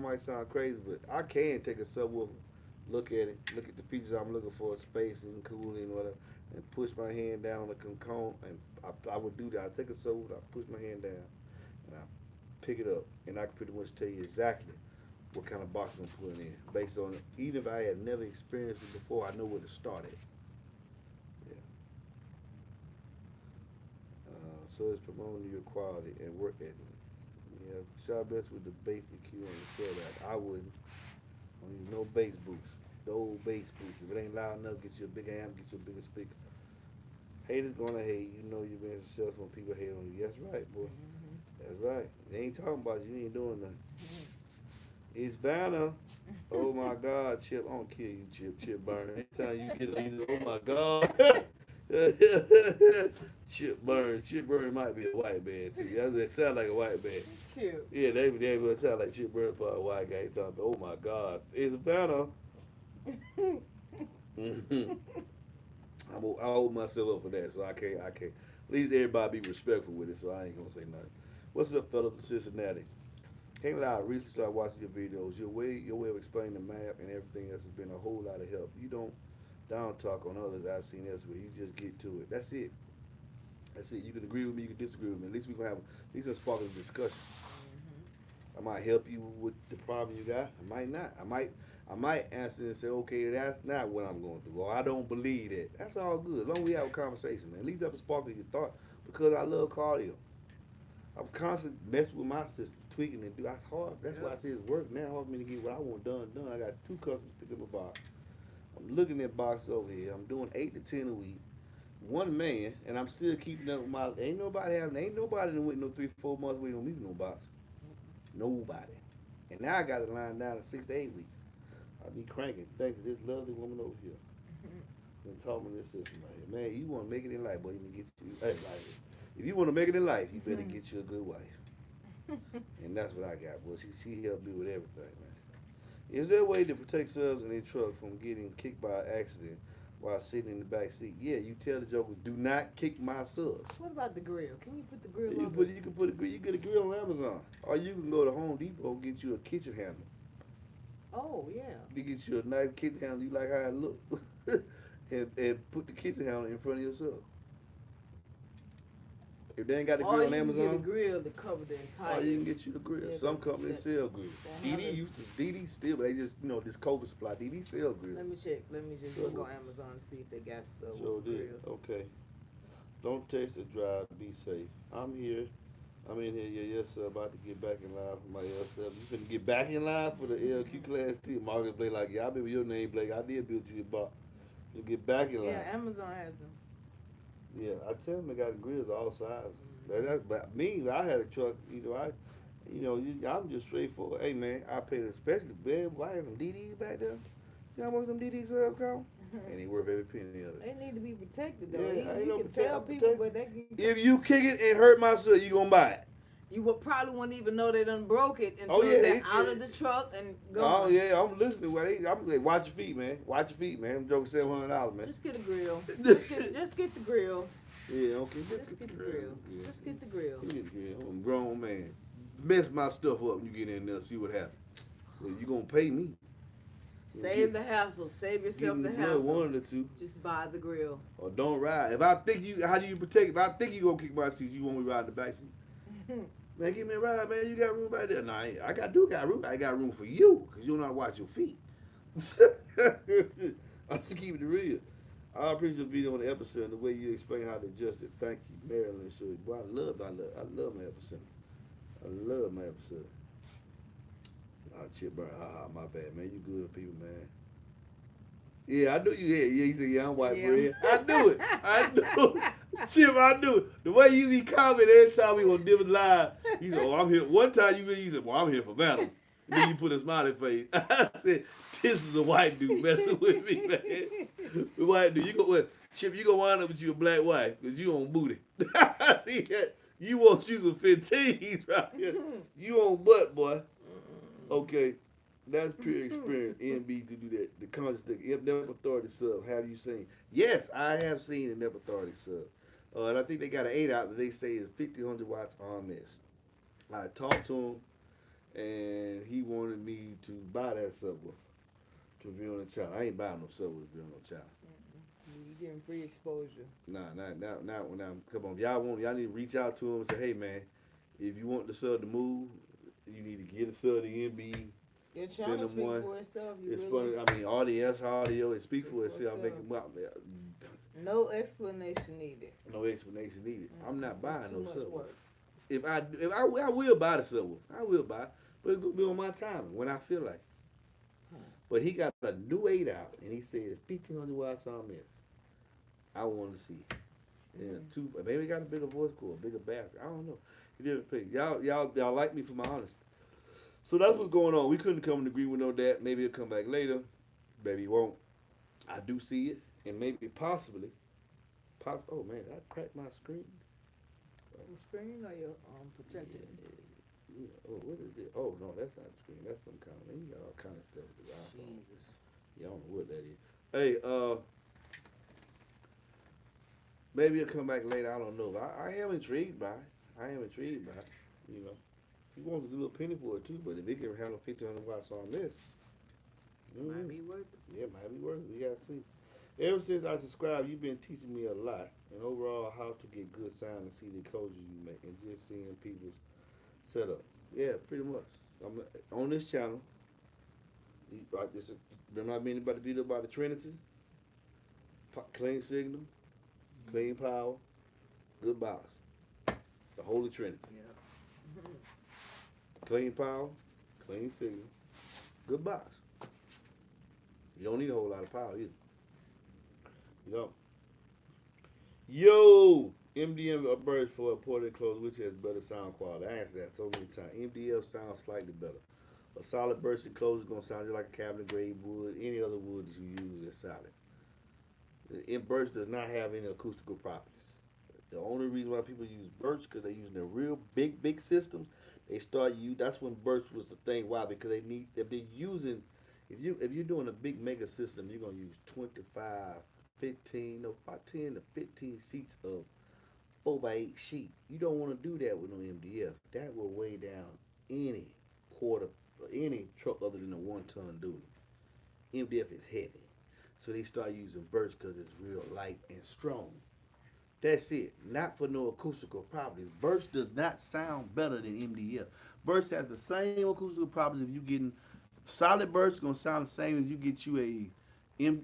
might sound crazy, but I can take a subwoofer, look at it, look at the features I'm looking for, spacing, cooling, whatever, and push my hand down on the component, and I would do that. I take a subwoofer, I push my hand down, and I pick it up, and I can pretty much tell you exactly what kind of box I'm putting in, based on it. Even if I had never experienced it before, I know where to start at. Yeah. So it's promoting your quality and work ethic. Yeah, shot best with the basic cue on the cell that I wouldn't. I don't need no bass boost. The old bass boost. If it ain't loud enough, get you a big amp, get you a bigger speaker. Haters gonna hate. You know you've been successful when people hate on you. That's right, boy. That's right. They ain't talking about you. You ain't doing nothing. It's Banner. Oh my God, Chip. I'm gonna kill you, Chip. Chip Burn. Anytime you get on, oh my God. Chip Burn might be a white man too. That sound like a white man. Chip. Yeah, they would sound like Chip Burn for a white guy. Talking, oh my God, it's a banner. I hold myself up for that, so I can't. At least everybody be respectful with it, so I ain't gonna say nothing. What's up, fellas from Cincinnati? Can't lie, I recently started watching your videos. Your way of explaining the map and everything else has been a whole lot of help. You don't down talk on others I've seen elsewhere. You just get to it. That's it. You can agree with me, you can disagree with me. At least we can have a spark of discussion. I might help you with the problem you got. I might not. I might answer and say, okay, that's not what I'm going through, or I don't believe that. That's all good. As long as we have a conversation, man. At least have a spark of your thought, because I love cardio. I'm constantly messing with my system, tweaking and do. That's hard. That's why I say it's work now. Hard for me to get what I want done. I got 2 customers pick up a box. I'm looking at boxes over here. I'm doing 8 to 10 a week. 1 man, and I'm still keeping up with my. Ain't nobody that went no 3-4 months waiting on me for no box. Nobody. And now I got it lined down to 6 to 8 weeks. I be cranking thanks to this lovely woman over here. Been talking to this system right here. Man, you want to make it in life, boy, you can get you. Hey, like, if you want to make it in life, you better get you a good wife. And that's what I got, boy. She helped me with everything, man. Is there a way to protect subs in their truck from getting kicked by an accident while sitting in the back seat? Yeah, you tell the joker, do not kick my subs. What about the grill? Can you put the grill on? You can put a grill. You get a grill on Amazon, or you can go to Home Depot and get you a kitchen handle. Oh yeah. You get you a nice kitchen handle. You like how it look, and put the kitchen handle in front of yourself. If they ain't got the grill on Amazon, you can get a grill to cover the entire. or you can get you the grill. Yeah, Some companies sell grills. DD still, but they just this COVID supply. DD sell grills. Let me check. Let me just look on Amazon and see if they got some grill. Okay. Don't text or drive. Be safe. I'm here. I'm in here. Yeah, yes, sir. About to get back in line for my L7. You finna get back in line for the LQ Class T. Marcus Blake, like, yeah, I remember your name, Blake. I did build you a box. You get back in line. Yeah, Amazon has them. Yeah, I tell them they got grills all sizes. But me, I had a truck. I'm just straightforward. Hey man, I paid especially bad. I had some DDs back there. Y'all want some DDs up, Carl? And they worth every penny of it. They need to be protected though. Yeah, you can tell people, but they can. If you kick it and hurt myself, you gonna buy it. You would probably wouldn't even know they done broke it until they're out of the truck and gone. Oh yeah, I'm listening. I'm like, watch your feet, man. Watch your feet, man. I'm joking $700, man. Just get a grill. just get the grill. Yeah, okay. Just get the grill. Yeah. Just get the grill. Get the grill. I'm a grown man. Mess my stuff up when you get in there and see what happens. Well, you gonna pay me. Save the hassle. Save yourself the hassle. One of the two. Just buy the grill. Or don't ride. If I think how do you protect? If I think you gonna kick my seat, you want me to ride in the back seat? Man, give me a ride, man. You got room back there? Nah, I got room. I got room for you, because you don't know how to watch your feet. I'm keeping it real. I appreciate your video on the episode and the way you explain how to adjust it. Thank you, Marilyn. Boy, I love my episode. I love my episode. Chip Burn. My bad, man. You good people, man. Yeah, I knew you had. Yeah, he said, yeah, I'm white bread. I knew it. I knew it. Chip, I knew it. The way you be commenting every time we on different live, he said, oh, I'm here. One time you said, well, I'm here for battle. And then you put a smiley face. I said, this is a white dude messing with me, man. The white dude. You go, well, Chip, you gonna wind up with you a black wife because you on booty. See that? You want you some 15s right here. You on butt, boy. Okay. That's pure experience. NB to do that. The conscious thing. Never authority sub. Have you seen? Yes, I have seen a never authority sub. And I think they got an 8 out that they say is 50-100 watts on this. I talked to him, and he wanted me to buy that subwoofer to review on the channel. I ain't buying no subwoofer to review on no channel. You getting free exposure. Nah, not when I'm. Come on, y'all need to reach out to him and say, hey man, if you want the sub to move, you need to get a sub to MBE. Your channel speaks for itself. It's funny. I mean, ODS audio. It speaks for itself. No explanation needed. No explanation needed. I'm not buying no subwoofer. If I will buy the subwoofer. I will buy it, but it's gonna be on my timing when I feel like it. But he got a new 8 out, and he said 1,500 watts on this. I want to see it. Yeah, maybe he got a bigger voice cord, bigger bass. I don't know. He didn't pick. Y'all like me for my honesty. So that's what's going on. We couldn't come to agree with no that. Maybe it'll come back later. Maybe it won't. I do see it, and maybe possibly. Oh man, I cracked my screen. The screen or your protector? Yeah. Oh, what is it? Oh no, that's not the screen. That's some kind of. You got all kind of stuff. Jesus. Yeah, I don't know what that is. Hey, maybe it'll come back later. I don't know. But I am intrigued by it. You know. He wants a little penny for it too, but if he can handle 1,500 watts on this, might be worth it. Yeah, might be worth it. We gotta see. Ever since I subscribed, you've been teaching me a lot, and overall how to get good sound and see the enclosures you make, and just seeing people's setup. Yeah, pretty much. I'm on this channel. There not been anybody video about the Trinity, clean signal, clean power, good box, the Holy Trinity. Yeah. Clean power, clean signal, good box. You don't need a whole lot of power either. You know. Yo, MDM Birch for a ported enclosure, which has better sound quality. I answered that so many times. MDF sounds slightly better. A solid Birch enclosure is gonna sound just like a cabinet grade wood. Any other wood that you use is solid. Birch does not have any acoustical properties. The only reason why people use Birch because they're using the real big systems. They start that's when Birch was the thing. Why? Because they've been using. If you're doing a big mega system, you're gonna use about 10 to 15 sheets of 4x8 sheet. You don't want to do that with no MDF. That will weigh down any truck other than a 1-ton dually. MDF is heavy, so they start using Birch because it's real light and strong. That's it. Not for no acoustical properties. Birch does not sound better than MDF. Birch has the same acoustical properties. If you getting solid Birch, it's gonna sound the same as you get you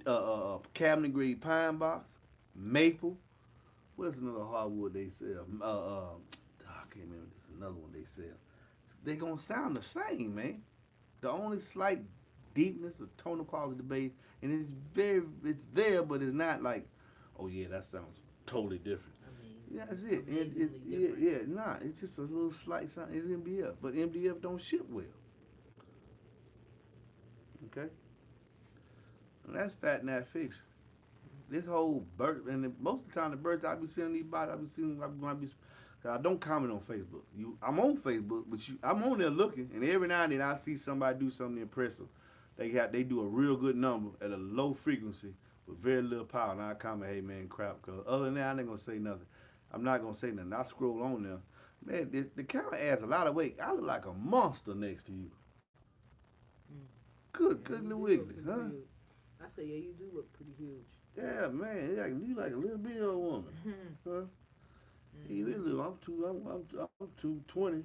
a cabinet grade pine box, maple. What's another hardwood they sell? I can't remember. There's another one they sell. They gonna sound the same, man. The only slight deepness or tonal quality of the bass, and it's there, but it's not like, oh yeah, that sounds totally different. I mean, Yeah, that's it. It's just a little slight sound. It's MDF, but MDF don't ship well. Okay, and that's fat and that fiction. This whole Birch, and most of the time the Birch I be seeing these bots, cause I don't comment on Facebook. I'm on Facebook, but I'm on there looking, and every now and then I see somebody do something impressive. They do a real good number at a low frequency with very little power, and I comment, hey man, crap. Cause other than that, I ain't gonna say nothing. I'm not gonna say nothing. I scroll on there, man. The camera adds a lot of weight. I look like a monster next to you. Good little wiggly, huh? Huge. I say, yeah, you do look pretty huge. Yeah, man, you like a little bitty old woman, huh? You really, I'm 220,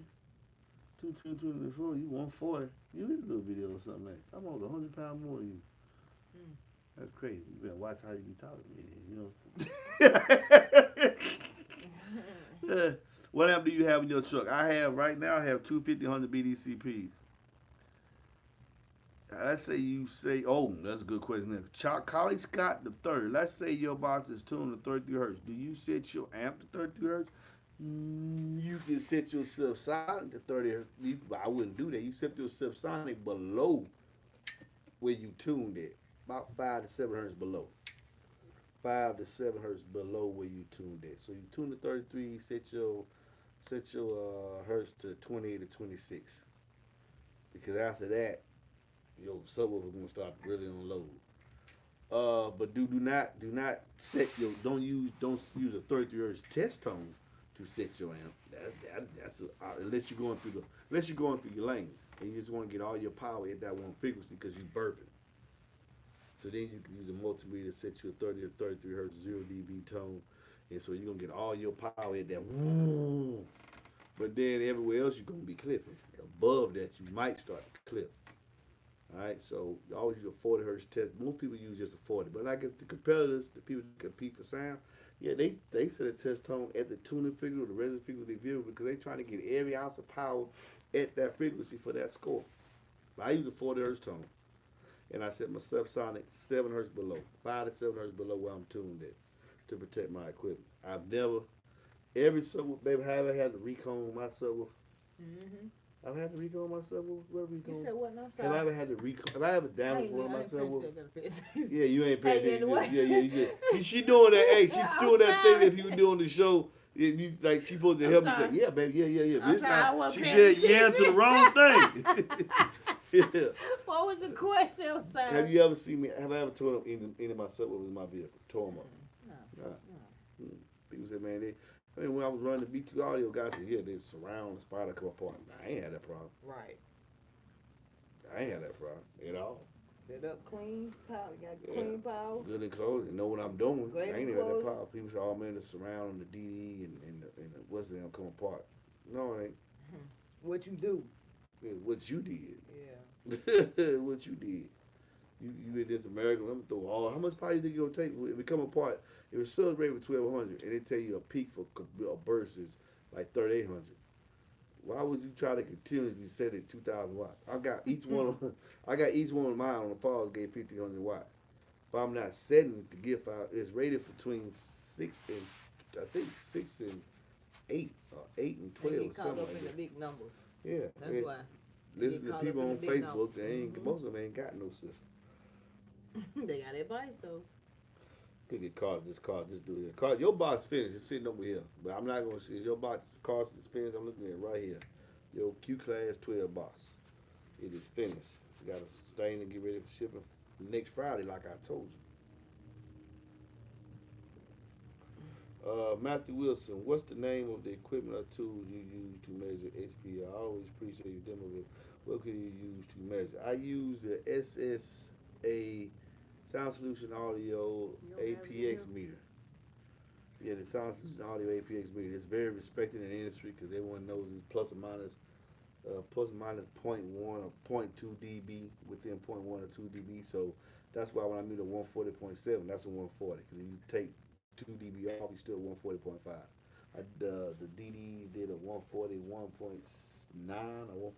224. You 140. You is a little bitty old something like. I'm almost 100 pounds more than you. That's crazy. You better watch how you be talking to me, you know. What amp do you have in your truck? I have right now. I have two 50-100 BDCPs. let's say you say, oh, that's a good question. Collie Scott the third. Let's say your box is tuned to 33 hertz. Do you set your amp to 33 hertz? You can set your subsonic to 30 hertz. I wouldn't do that. You set your subsonic below where you tuned it, about 5 to 7 hertz below. 5 to 7 hertz below where you tuned it. So you tune to 33. Set your hertz to 28 to 26. Because after that, your subwoofer gonna start really on load. But do not set your don't use a 33 hertz test tone to set your amp. Unless you're going through your lanes and you just want to get all your power at that one frequency because you burping. So then you can use a multimeter to set you a 30 or 33 hertz 0 dB tone, and so you're gonna get all your power at that. Woo. But then everywhere else you're gonna be clipping. Above that you might start to clip. Alright, so you always use a 40 hertz test. Most people use just a 40, but like the competitors, the people that compete for sound, yeah, they set a test tone at the tuning figure or the resonance figure they view because they're trying to get every ounce of power at that frequency for that score. But I use a 40 hertz tone, and I set my subsonic 7 hertz below, 5 to 7 hertz below where I'm tuned at to protect my equipment. I've never, every subwoofer, baby, have I had to recone my subwoofer? Mm-hmm. I've had to recone my subwoofer. What recone? You said what? No, I'm sorry. Have I ever had to recone? Have I ever damaged one of my subwoofers? Yeah, Yeah, you ain't paying Hey, attention. anyway. Yeah, you did. She doing that. Hey, she's I'm doing that sorry. thing that you doing the show. You, like she supposed to help me say, sorry. yeah, baby, yeah. But I'm it's sorry, I not. wasn't She paying said yeah to the wrong thing. Yeah. What was the question? I'm sorry. Have you ever seen me? Have I ever torn up any of my subwoofers in my vehicle? Tore them up. No. Nah. People say, man, when I was running the B2 audio, guys said, yeah, they surround the spider come apart. I ain't had that problem. Right. I ain't had that problem at all. Set up clean power. Got clean power. Good enclosure. Know what I'm doing. Great I ain't even had that enclosure. problem. People say, oh man, the surround the DD and the what's they don't come apart. No, it ain't. What you do? It's what you did. Yeah. What you did. You in this American, I'm gonna throw all. How much power you think you're gonna take if it come apart? If it's surge rate with 1200 and they tell you a peak for a burst is like 3800, why would you try to continuously set it 2000 watts? I got each one of mine on the falls gave 1500 watts. But I'm not setting to give out. It's rated between 6 and 8 or 8 and 12 They or get caught something up like in that. the big numbers. Yeah. That's why. Listen get to caught people up in on the big Facebook. numbers. They ain't most of them ain't got no system. They got advice though. Could get caught. Just do it. Card, your box finished. It's sitting over here, but I'm not gonna see your box. Card is finished. I'm looking at it right here. Your Q Class 12 box. It is finished. You got to stain and get ready for shipping next Friday, like I told you. Matthew Wilson, what's the name of the equipment or tools you use to measure HP? I always appreciate your demo of it. What can you use to measure? I use the SSA Sound Solution Audio APX meter. Yeah, the Sound Solution Audio APX meter. It's very respected in the industry because everyone knows it's plus or minus 0.1 or 0.2 dB within 0.1 or 2 dB. So that's why when I meet a 140.7, that's a 140. Because if you take 2 dB off, you still 140.5. The DD did a 141.9 or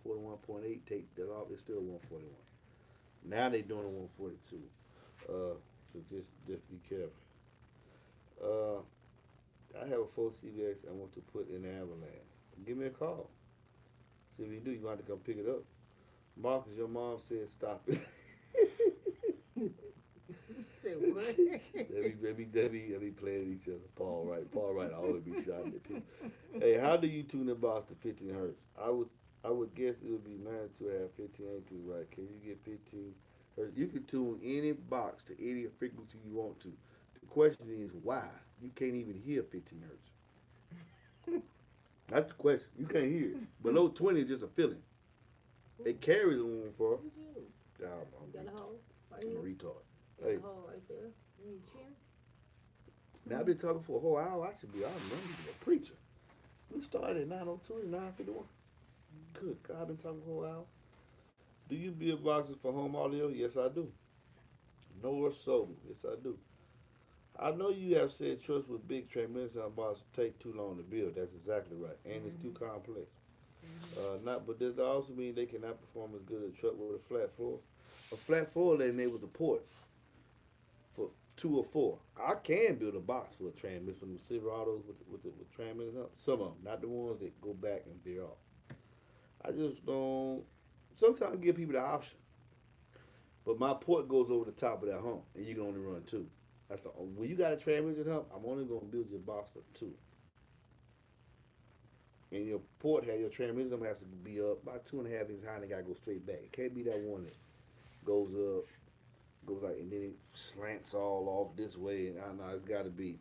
141.8. Take that off, it's still 141. Now they doing a 142. So just be careful. I have a 4 CVX I want to put in the Avalanche. Give me a call. See what you do. You want to come pick it up. Marcus, your mom said stop it. Say what? They be playing each other. Paul Wright, I always be shouting at people. Hey, how do you tune the box to 15 hertz? I would guess it would be mandatory to have 15 18 right. Can you get 15 hertz? You can tune any box to any frequency you want to. The question is why? You can't even hear 15 hertz. That's the question. You can't hear it. Below 20 is just a feeling. It carries a little far. What you do? Yeah, You got a hole right I'm here? a retard. Got Hey. a hole right there. In your chin? Now I've been talking for a whole hour. I remember to be a preacher. We started at 9:02, it's 9:51. Good God, I've been talking for a whole hour. Do you build boxes for home audio? Yes, I do. No or so? Yes, I do. I know you have said trucks with big transmission boxes take too long to build. That's exactly right, and it's too complex. But does that also mean they cannot perform as good as a truck with a flat floor? a flat four lane there with the ports for 2 or 4. I can build a box for a transmission from the Silverados with transmitters up. Some of them, not the ones that go back and veer off. I just don't. Sometimes I give people the option, but my port goes over the top of that hump, and you can only run 2. That's the when you got a transmission hump. I'm only gonna build your box for 2. And your port your transmission has to be up about 2.5 inches high, and it gotta go straight back. It can't be that one that goes up, goes like, and then it slants all off this way, and I know it's gotta be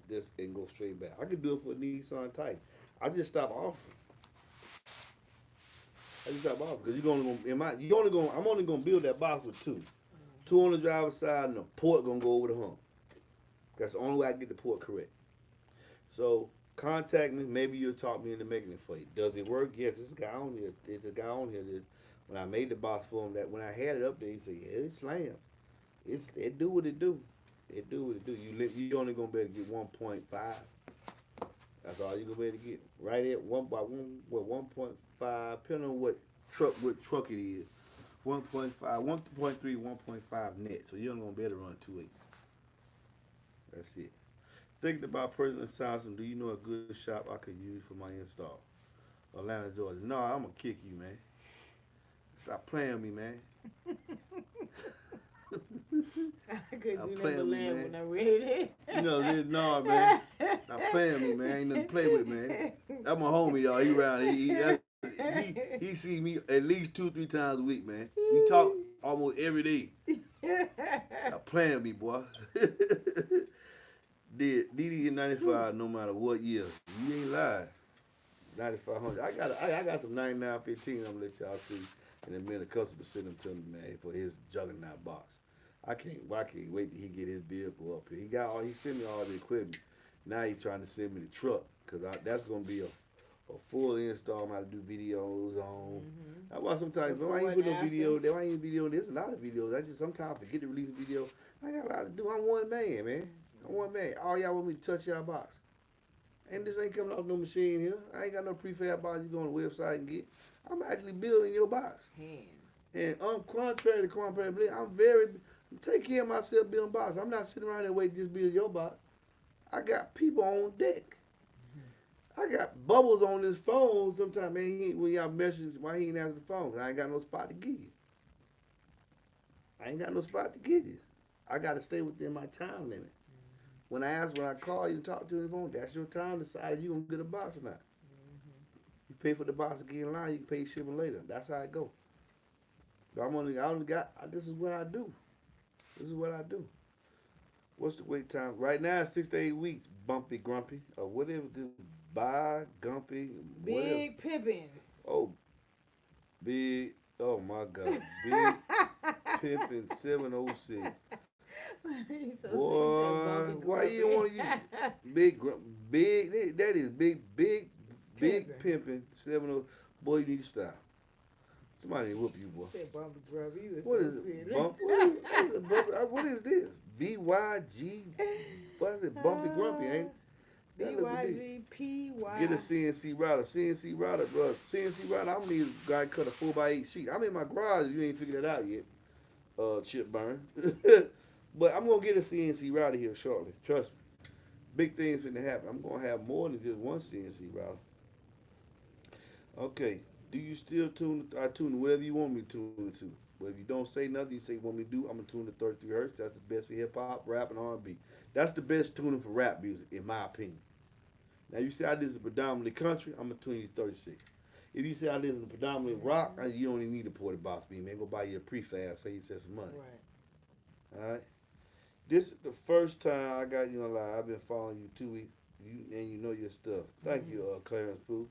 this and go straight back. I could do it for a Nissan Titan. I just stop offering. Because I'm only gonna build that box with 2. 2 on the driver's side, and the port gonna go over the hump. That's the only way I can get the port correct. So contact me. Maybe you'll talk me into making it for you. Does it work? Yes. There's a guy on here. That when I made the box for him, that when I had it up there, he said, "Yeah, it slammed. It do what it do. It do what it do. You only gonna be able to get 1.5. That's all you gonna be able to get. Right at 1.5, depending on what truck it is. 1.5, 1.3, 1.5 net. So you're only gonna be able to run 2.8. That's it. Thinking about personal sound, do you know a good shop I could use for my install? Atlanta, Georgia. No, I'm gonna kick you, man. Stop playing with me, man. I couldn't do nothing land when I read it. You know, no, man. Stop playing with me, man. Ain't nothing to play with, man. That's my homie, y'all. He around here. He see me at least 2-3 times a week, man. We talk almost every day. Stop playing with me, boy. DD 95 no matter what year. You ain't lying. 9,500. I got some 9915 I'm gonna let y'all see in a minute. Customer send them to me, man, for his juggernaut box. I can't wait till he get his vehicle up here. He sent me all the equipment. Now he's trying to send me the truck, because that's gonna be a full install. I'm gonna have to do videos on. That's why sometimes why ain't put no video there? Why ain't video? There's a lot of videos. I just sometimes forget to release a video. I got a lot to do. I'm one man, man. I'm one man. All y'all want me to touch y'all box. And this ain't coming off no machine here. I ain't got no prefab box you go on the website and get. I'm actually building your box. And contrary to belief, I'm take care of myself building box. I'm not sitting around there waiting to just build your box. I got people on deck. I got bubbles on this phone sometimes, man. When y'all message, why he ain't answer the phone? 'Cause I ain't got no spot to give you. I got to stay within my time limit. When I call you and talk to the phone, that's your time to decide if you gonna get a box or not. You pay for the box to get in line, you can pay shipping later. That's how it go. But this is what I do. What's the wait time? Right now, 6 to 8 weeks. Bumpy, grumpy, or whatever. Gumpy, Big Pippin. Oh, big. Oh my God, Big Pippin 706. Boy, why you don't want to use big? That is big Pippin 706. Boy, you need to stop. Somebody whoop you, boy. What is it? What is this? BYG. What is it? Bumpy Grumpy, ain't it? BYGPY. Get a CNC router. CNC router, bro. CNC router, I'm going to need a guy to cut a 4x8 sheet. I'm in my garage if you ain't figured it out yet. Chip burn. But I'm going to get a CNC router here shortly. Trust me. Big things finna happen. I'm going to have more than just one CNC router. Okay. Do you still tune? I tune whatever you want me to tune it to. But if you don't say nothing, you say you want me to do, I'm going to tune to 33 hertz. That's the best for hip-hop, rap, and R&B. That's the best tuning for rap music, in my opinion. Now, you say I listen to predominantly country, I'm going to tune you to 36. If you say I listen to predominantly rock, you don't even need a ported box beam. Man, go buy you a prefab, so you save some money. Right. All right? This is the first time I got you on live. I've been following you 2 weeks, and you know your stuff. Thank you, Clarence Pooh.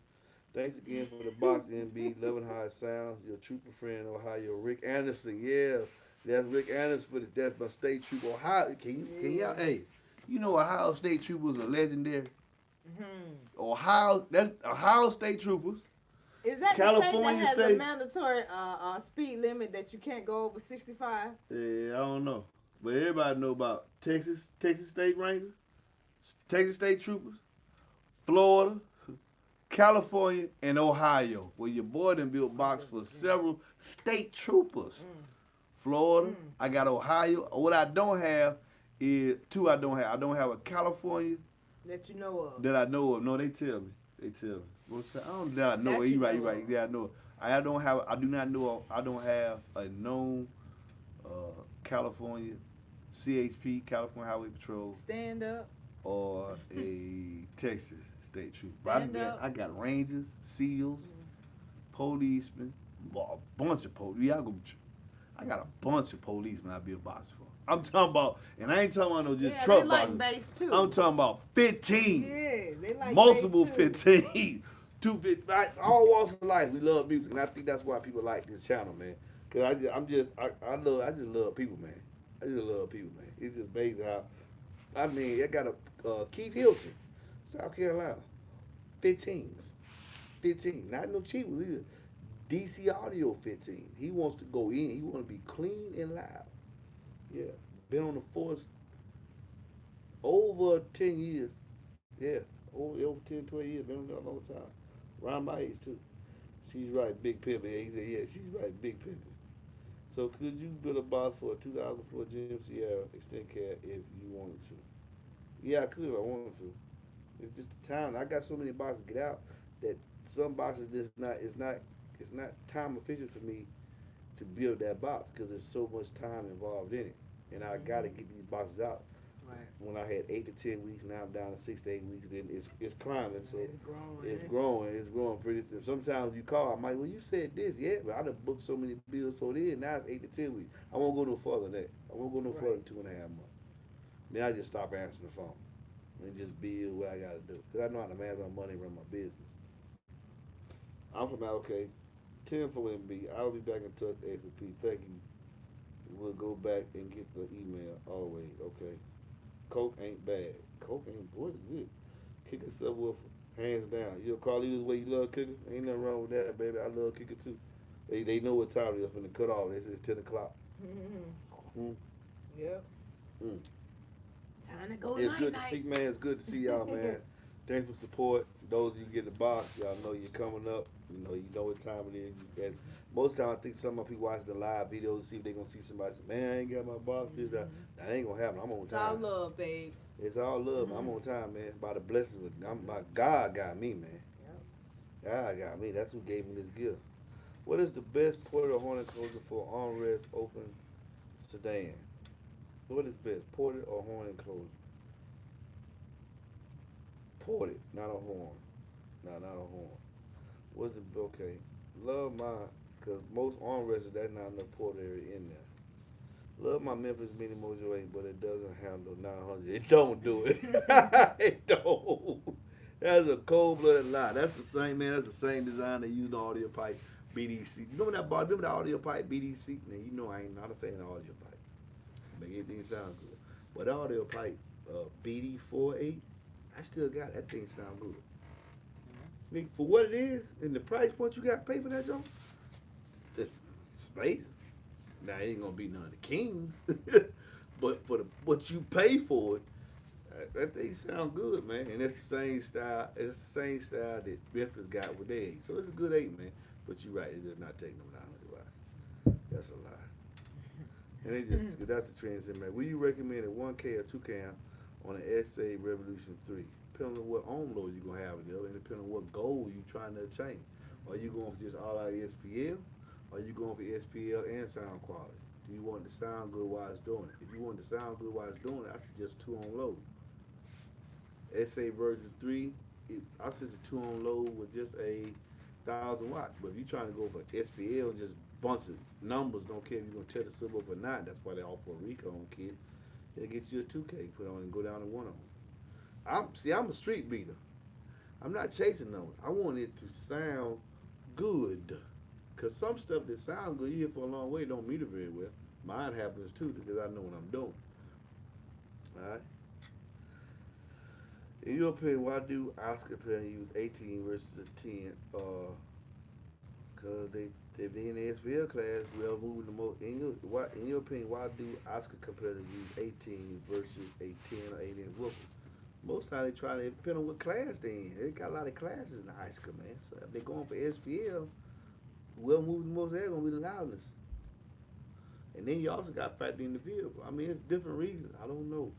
Thanks again for the box, MB. Loving how it sounds. Your trooper friend, Ohio, Rick Anderson. Yeah, that's Rick Anderson for this. That's my state trooper. Ohio, can y'all? Hey, you know Ohio State Troopers are legendary. That's Ohio State Troopers. Is that California the state that has State? a mandatory speed limit that you can't go over 65? Yeah, I don't know, but everybody know about Texas State Rangers, Texas State Troopers, Florida, California, and Ohio, where your boy done built box for several state troopers. Florida. I got Ohio. What I don't have is two. I don't have. I don't have a California That you know of. that I know of. No, they tell me. They tell me. What's that? I don't that I know. That You you right. You know right. of. Yeah, I know. I don't have. I do not know. I don't have a known California CHP, California Highway Patrol, Stand up. or a Texas State Trooper. Stand up. I got Rangers, SEALs, policemen, a bunch of police. I got a bunch of policemen I build boxes for. I'm talking about, and I ain't talking about no just truck they like boxes. bass too. I'm talking about 15. Yeah, they like Multiple bass too. 15. All walks of life. We love music, and I think that's why people like this channel, man. Cause I just love people, man. I just love people, man. It's just amazing how. I mean, I got a Keith Hilton, South Carolina, 15s, 15. Not no cheap ones either. DC Audio 15. He wants to go in. He want to be clean and loud. Yeah, been on the force over 10 years. Yeah, over 10, 12 years. Been on there a long time. Around my age too. She's right, Big Pimpin'. He said, yeah, she's right, Big Pimpin'. So could you build a box for a 2004 Jim Sierra extend cab if you wanted to? Yeah, I could if I wanted to. It's just the time. I got so many boxes to get out that some boxes just not it's not time efficient for me to build that box because there's so much time involved in it. And I gotta get these boxes out. Right. When I had 8 to 10 weeks, now I'm down to 6 to 8 weeks. Then it's climbing, so It's growing. It's growing pretty. Sometimes you call, I'm like, well, you said this, yeah, but I done booked so many bills for this. Now it's 8 to 10 weeks. I won't go no further than that. I won't go no further than 2.5 months. Then I just stop answering the phone and just build what I gotta do because I know how to manage my money, run my business. I'm from okay. 10 for MB. I'll be back in touch, ASAP. Thank you. We'll go back and get the email always. Okay. Coke ain't bad. Coke ain't what is good. Kick a subwoofer, hands down. You'll call it the way you love kicking. Ain't nothing wrong with that, baby. I love kicking too. They know what time it is when they cut off. They say it's 10 o'clock. Yep. Mm. Time to go It's night good night. to see, man. It's good to see y'all, man. Thanks for support. Those of you get the box, y'all know you're coming up. You know what time it is. Most of the time, I think some of people watch the live videos to see if they're going to see somebody say, man, I ain't got my box. That ain't going to happen. I'm on time. It's all love, babe. It's all love. I'm on time, man. By the blessings of my God got me, man. Yep. God got me. That's who gave me this gift. What is the best ported or horn enclosure for armrest open sedan? What is best, ported or horn enclosure? Ported, not a horn. No, not a horn. What's the okay? Love mine, cause most armrests that's not enough port area in there. Love my Memphis Mini Mojo 8, but it doesn't handle 900. It don't do it. It don't. That's a cold-blooded lie. That's the same man. That's the same design they used on audio pipe BDC. You remember that? Remember the audio pipe BDC? Now you know I ain't not a fan of audio pipe. Make anything sound good. But the audio pipe BD48, I still got it. That thing sound good. Nigga, for what it is and the price point you got to pay for that joint, it's amazing. Now it ain't gonna be none of the kings, but for what you pay for it, that thing sound good, man. And it's the same style. It's the same style that Memphis got with their 8. So it's a good 8, man. But you're right. It does not take no 900 watts. That's a lie. And they just that's the trend, man. Will you recommend a 1K or 2K on an SA Revolution 3? Depending on what ohm load you're going to have in there, and depending on what goal you're trying to attain. Are you going for just all out SPL? Or are you going for SPL and sound quality? Do you want it to sound good while it's doing it? If you want it to sound good while it's doing it, I suggest 2 on load. SA version 3, I suggest a 2 on load with just a 1,000 watts. But if you're trying to go for SPL and just bunch of numbers, don't care if you're going to tear the subwoofer or not, that's why they offer a recon kit. They'll get you a 2K put on and go down to 1 on. I'm a street beater. I'm not chasing numbers. I want it to sound good. Because some stuff that sounds good, you hear for a long way, don't meet it very well. Mine happens too, because I know what I'm doing. Alright? In your opinion, why do Oscar Penn use 18 versus a 10? Because if they in the SPL class, we are moving the most. In your opinion, why do Oscar competitors use 18 versus a 10 or 8-inch woofer? Most time they try to depend on what class they in. They got a lot of classes in the high school, man. So if they going for SPL, whoever moving the most, they're gonna be the loudest. And then you also got factor in the vehicle. I mean, it's different reasons. I don't know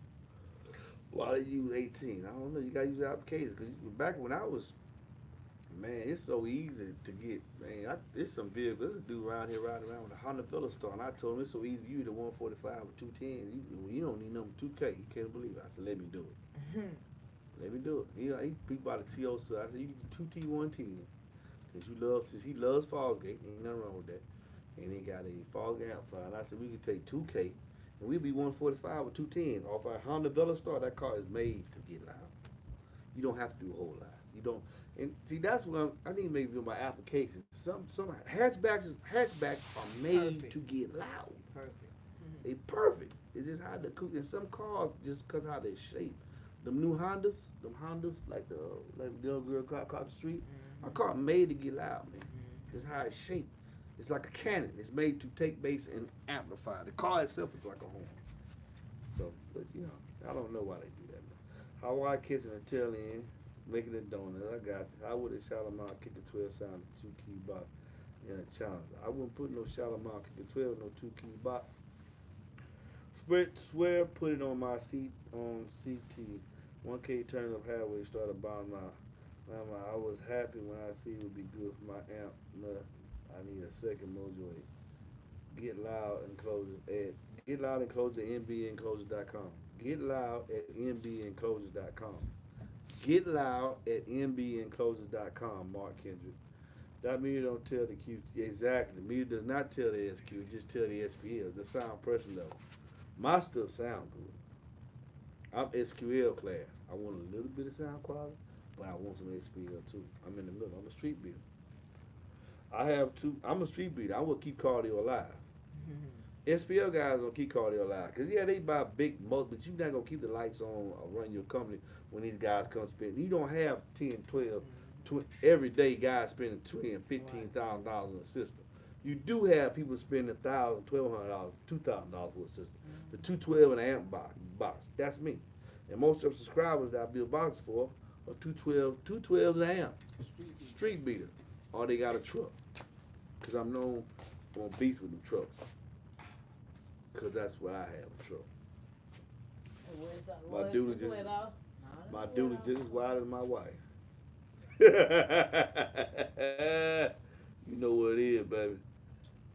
why they use 18. I don't know. You gotta use applications because back when I was, man, it's so easy to get. Man, there's some vehicles. There's a dude around here riding around with a Honda Veloster, and I told him it's so easy. You the 145 or 210. You don't need number 2K. You can't believe it. I said, let me do it. Let me do it. He bought a TO, so I said, you get 2T110. Since he loves Fallgate, ain't nothing wrong with that. And he got a Fallgate amplifier. And I said, we could take 2K, and we'd be 145 or 210. Off our Honda Veloster, that car is made to get loud. You don't have to do a whole lot. You don't. And see, that's what I need to make do my applications. Some hatchbacks are made Perfect. to get loud. Perfect. They perfect. It's just how the cook. And some cars just because how they shape. Them new Hondas, like the little girl car across the street. My car made to get loud, man. It's how it's shaped. It's like a cannon. It's made to take bass and amplify. The car itself is like a horn. So, but I don't know why they do that, man. Hawaii Kitchen and Tail End, making a donut. I got you. I would have Shalimar kick a 12 sound, 2-key box in a challenge. I wouldn't put no Shalimar kick a 12, no 2-key box. Swear, put it on my seat on CT. 1K turn up halfway, started buying my. I was happy when I see it would be good for my amp. I need a second mojo. Get loud enclosures at MBEnclosures.com. Get loud at MBEnclosures.com. Get loud at MBEnclosures.com, Mark Kendrick. That meter don't tell the Q. Exactly. The meter does not tell the SQ, it just tell the SPL, the sound pressure level. My stuff sound good. I'm SQL class. I want a little bit of sound quality, but I want some SPL too. I'm in the middle. I'm a street beater. I'm a street beater. I will keep cardio alive. SPL guys gonna keep cardio alive. Cause they buy big most, but you're not gonna keep the lights on or run your company when these guys come spend. You don't have 10, 12, 20, everyday guys spending $20,000, $15,000 on a system. You do have people spending $1,000, $1,200, $2,000 for a system. The 212 and the amp box. That's me. And most of the subscribers that I build boxes for are 212 and an amp. Street beater. Or they got a truck. Cause I'm known on beats with them trucks. Cause that's what I have, a truck. My dude is just as wide as my wife. You know what it is, baby.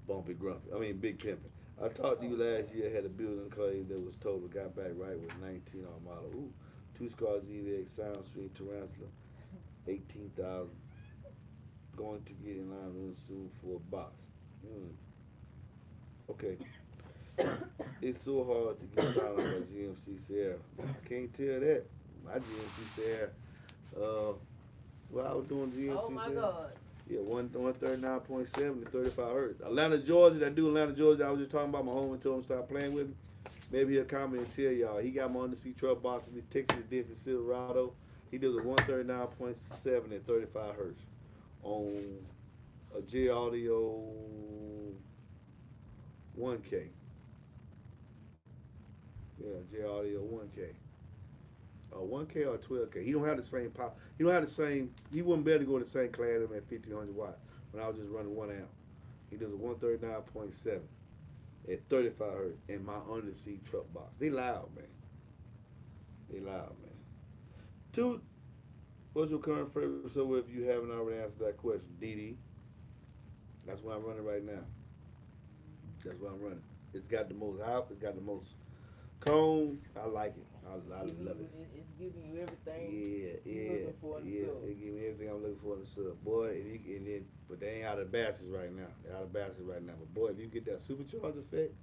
Bumpy grumpy. I mean, big pimpin'. I talked to you last year. Had a building claim that was total. Got back right with 19 on model. Ooh, 2 Scars EVX Soundstream Tarantula, 18,000. Going to get in line real soon for a box. Okay. It's so hard to get silent on GMC Sierra. I can't tell that. My GMC Sierra. Well, I was doing GMC Sierra. Oh my God. Yeah, 139.7 to 35 hertz. Atlanta, Georgia, that dude Atlanta, Georgia, I was just talking about my homie told him to start playing with me. Maybe he'll come and tell y'all. He got my undersea truck box in his Texas Disney Silverado. He does a 139.7 at 35 hertz on a J Audio 1K. Yeah, J Audio 1K. 1K or 12K. He don't have the same power. He don't have the same. He wouldn't be able to go to the same class at 1500 watt when I was just running 1 amp. He does a 139.7 at 35 hertz in my undersea truck box. They loud, man. They loud, man. 2. What's your current favorite? So if you haven't already answered that question, DD. That's what I'm running right now. That's what I'm running. It's got the most out. It's got the most cone. I like it. I love it. It's giving you everything Yeah. you're looking for in the sub. It give me everything I'm looking for in the sub. Boy, but they ain't out of baskets right now. They're out of baskets right now. But boy, if you get that supercharged effect,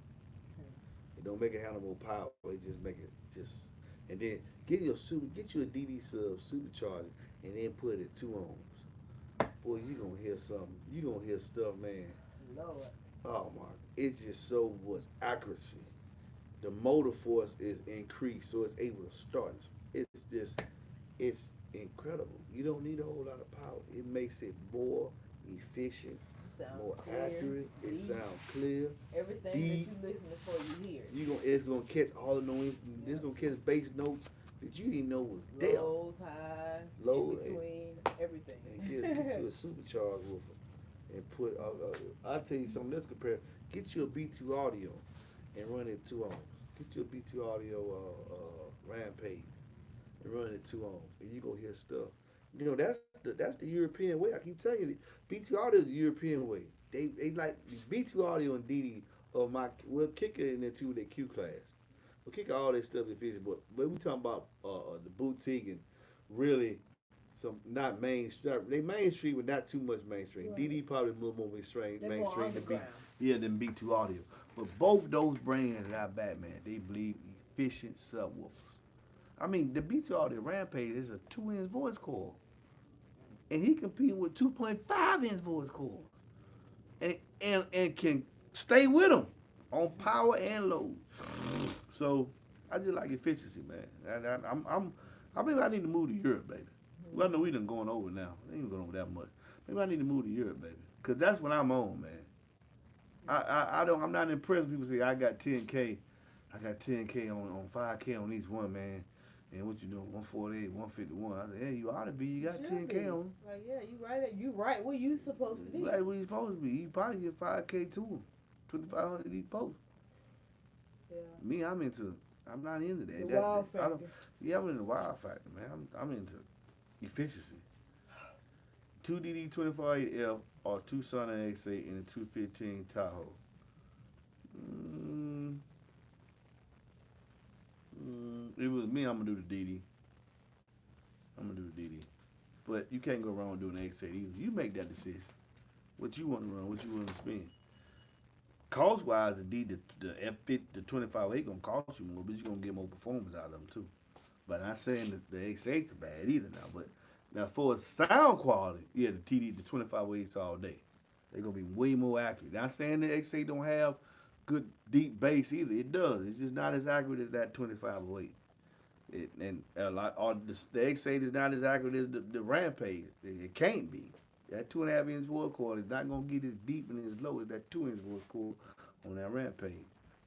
it don't make it handle more power. It just make it just, and then get you a DD sub supercharger, and then put it at 2 ohms. Boy, you gonna hear something. You gonna hear stuff, man. Lord. Oh my! It's just so much accuracy. The motor force is increased, so it's able to start. It's incredible. You don't need a whole lot of power. It makes it more efficient, more accurate. It sounds clear. Everything deep. that you listening for, you hear. It's gonna catch all the noise. It's gonna catch bass notes that you didn't know was there. Lows, highs, Low, in between, everything. And get you a supercharged woofer. and put. I'll tell you something. Let's compare. Get you a B2 audio and run it 2 ohms. Get you a B2 audio rampage and run it 2 ohms, and you gonna hear stuff. You know that's the European way. I keep telling you, B2 audio is the European way. They like B2 audio and DD of my. We'll kick it in there too with their Q class. We'll kick all that stuff in physics, but we talking about the boutique and really some not mainstream. They mainstream, but not too much mainstream. Right. DD probably a little more mainstream, They're more mainstream than B, underground. yeah, than B2 audio. But both those brands got Batman. They believe efficient subwoofers. I mean, the B2 audio Rampage is a 2-inch voice coil, and he competing with 2.5-inch voice coils, and can stay with them on power and load. So I just like efficiency, man. Maybe I need to move to Europe, baby. Well, I know we done going over now. I ain't going over that much. Maybe I need to move to Europe, baby, cause that's what I'm on, man. I don't. I'm not impressed. People say I got 10K. I got 10K on 5K on each one, man. And what you doing? 148, 151. I said, hey, you ought to be. You got 10K on. Like, yeah, you right where you supposed to be. Right where you supposed to be. You probably get 5K too. 2,500 each post. Yeah. Me, I'm not into that. The wow factor. Yeah, I'm into the wow factor, man. I'm into efficiency. 2DD 24F or 2 Sonic X8 and a 215 Tahoe. It was me. I'm gonna do the DD. But you can't go wrong doing the X8 either. You make that decision. What you want to run, what you want to spend. Cost wise, the F50, the 25 gonna cost you more, but you're gonna get more performance out of them too. But I'm not saying that the X8 is bad either now. But now for sound quality, yeah, the 25 weights all day. They're gonna be way more accurate. Not saying the X8 don't have good deep bass either. It does. It's just not as accurate as that 2508. And a lot, or the X8 is not as accurate as the Rampage. It can't be. That 2.5-inch voice cord is not gonna get as deep and as low as that 2-inch voice cord on that Rampage.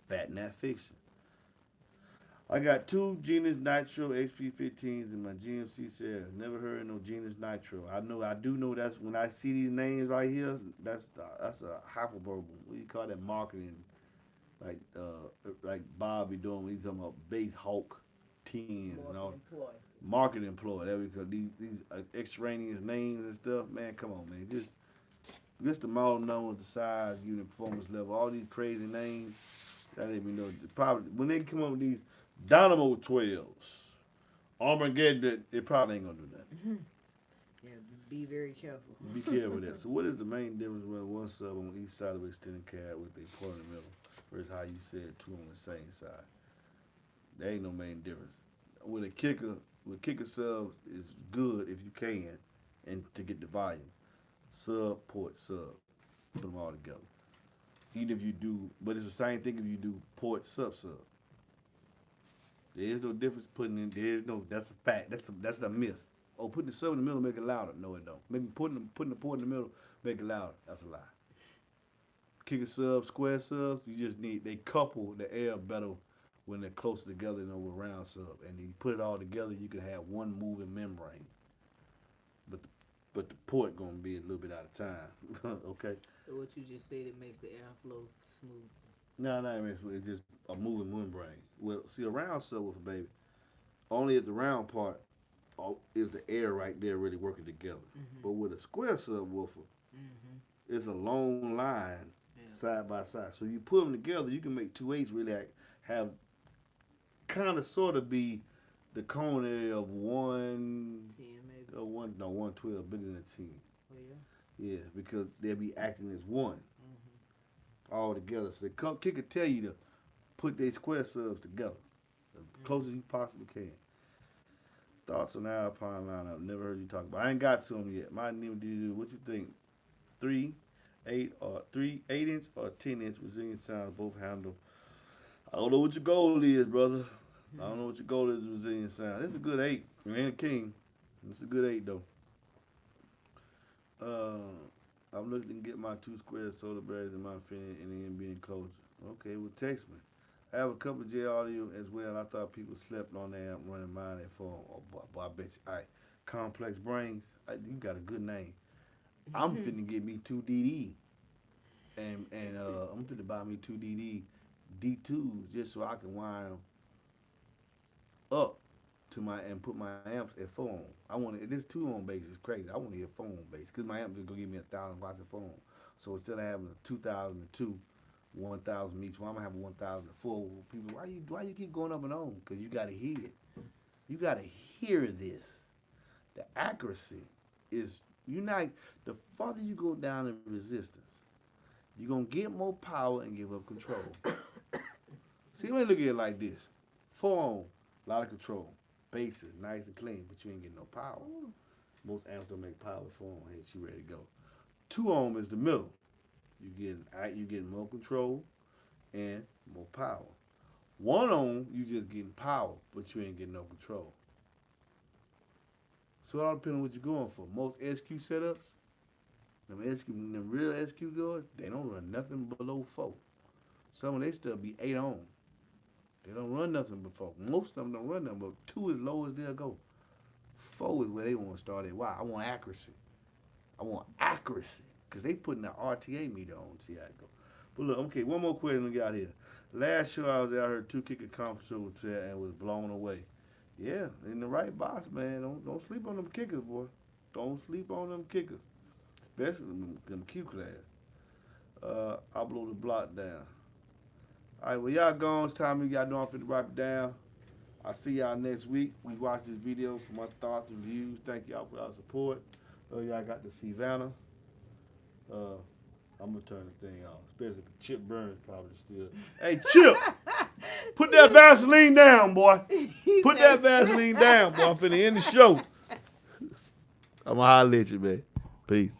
Fat and that fiction. I got 2 Genus Nitro HP15s in my GMC Sierra. Never heard of no Genus Nitro. I do know that's when I see these names right here. That's a hyperbole. What do you call that marketing? Like Bob be doing when he's talking about base Hawk 10s and all. Market employee. There we go. These extraneous names and stuff. Man, come on, man. Just the model numbers, the size, unit performance level, all these crazy names. That let me know. Probably when they come up with these Dynamo 12s, Armageddon, it probably ain't gonna do nothing. Mm-hmm. Yeah, be very careful. Be careful with that. So what is the main difference when one sub on each side of a extended cab with a port in the middle versus how you said 2 on the same side? There ain't no main difference. With kicker subs is good if you can, and to get the volume. Sub, port, sub. Put them all together. Even if you do, but it's the same thing if you do port, sub. There is no difference that's a fact. That's the myth. Oh, putting the sub in the middle make it louder. No, it don't. Maybe putting the port in the middle make it louder. That's a lie. Kicker subs, square subs, they couple the air better when they're closer together than over round sub. And you put it all together, you can have one moving membrane. But the port gonna be a little bit out of time. Okay? So what you just said, it makes the airflow smooth. No, it's just a moving membrane. Well, see, a round subwoofer, baby, only at the round part is the air right there really working together. Mm-hmm. But with a square subwoofer, it's a long line side by side. So you put them together, you can make 2/8 really have kind of sort of be the cone area of 110 maybe. Or 112, bigger than 10. Oh yeah. Yeah, because they'll be acting as one all together. So the kicker tell you to put their square subs together as close as you possibly can. Thoughts on the Alpine lineup? Never heard you talk about. I ain't got to them yet. Might need to do. What you think? 8 inch or 10-inch resilient sounds both handle. I don't know what your goal is, brother. I don't know what your goal is with resilient sound. It's a good 8. It ain't a king. It's a good 8 though. I'm looking to get my 2 square solar barriers in my Infinity and the MBEnclosure. Okay, well text me. I have a couple of J audio as well. I thought people slept on that running mine at phone. Oh, boy, I bet you. All right, Complex Brains. You got a good name. I'm finna get me 2 DD. And I'm finna buy me 2 DD D2s just so I can wind them up to my and put my amps at 4 ohm. I want to, this 2 ohm bass is crazy. I want to hear 4 ohm bass because my amp is gonna give me 1,000 watts of 4 ohm. So instead of having a 2002, 1,000 each one, I'm gonna have a 1,004. People, why you keep going up and on? Because you gotta hear it. You gotta hear this. The accuracy is the farther you go down in resistance, you're gonna get more power and give up control. See, let me look at it like this: 4 ohm, a lot of control. Bass is nice and clean, but you ain't getting no power. Most amps don't make power with 4 ohm. Hey, she ready to go. 2 ohm is the middle. You getting more control and more power. 1 ohm, you just getting power, but you ain't getting no control. So it all depends on what you're going for. Most SQ setups, them real SQ goers, they don't run nothing below 4. Some of they stuff be 8 ohm. They don't run nothing before. Most of them don't run nothing, but 2 is low as they'll go. 4 is where they want to start at. Why? I want accuracy. Because they putting the RTA meter on. See how it go. But look, okay, one more question we got here. Last show I was there, I heard 2 kicker concerts and was blown away. Yeah, in the right box, man. Don't sleep on them kickers, boy. Don't sleep on them kickers. Especially them Q class. I'll blow the block down. All right, well, y'all gone. It's time y'all know I'm finna wrap it down. I'll see y'all next week. We watch this video for my thoughts and views. Thank y'all for y'all support. Y'all got to see Vanna. I'm gonna turn the thing off, especially if Chip Burns probably still. Hey, Chip, put that Vaseline down, boy. Put that Vaseline down, boy. I'm finna end the show. I'm gonna holler at you, man. Peace.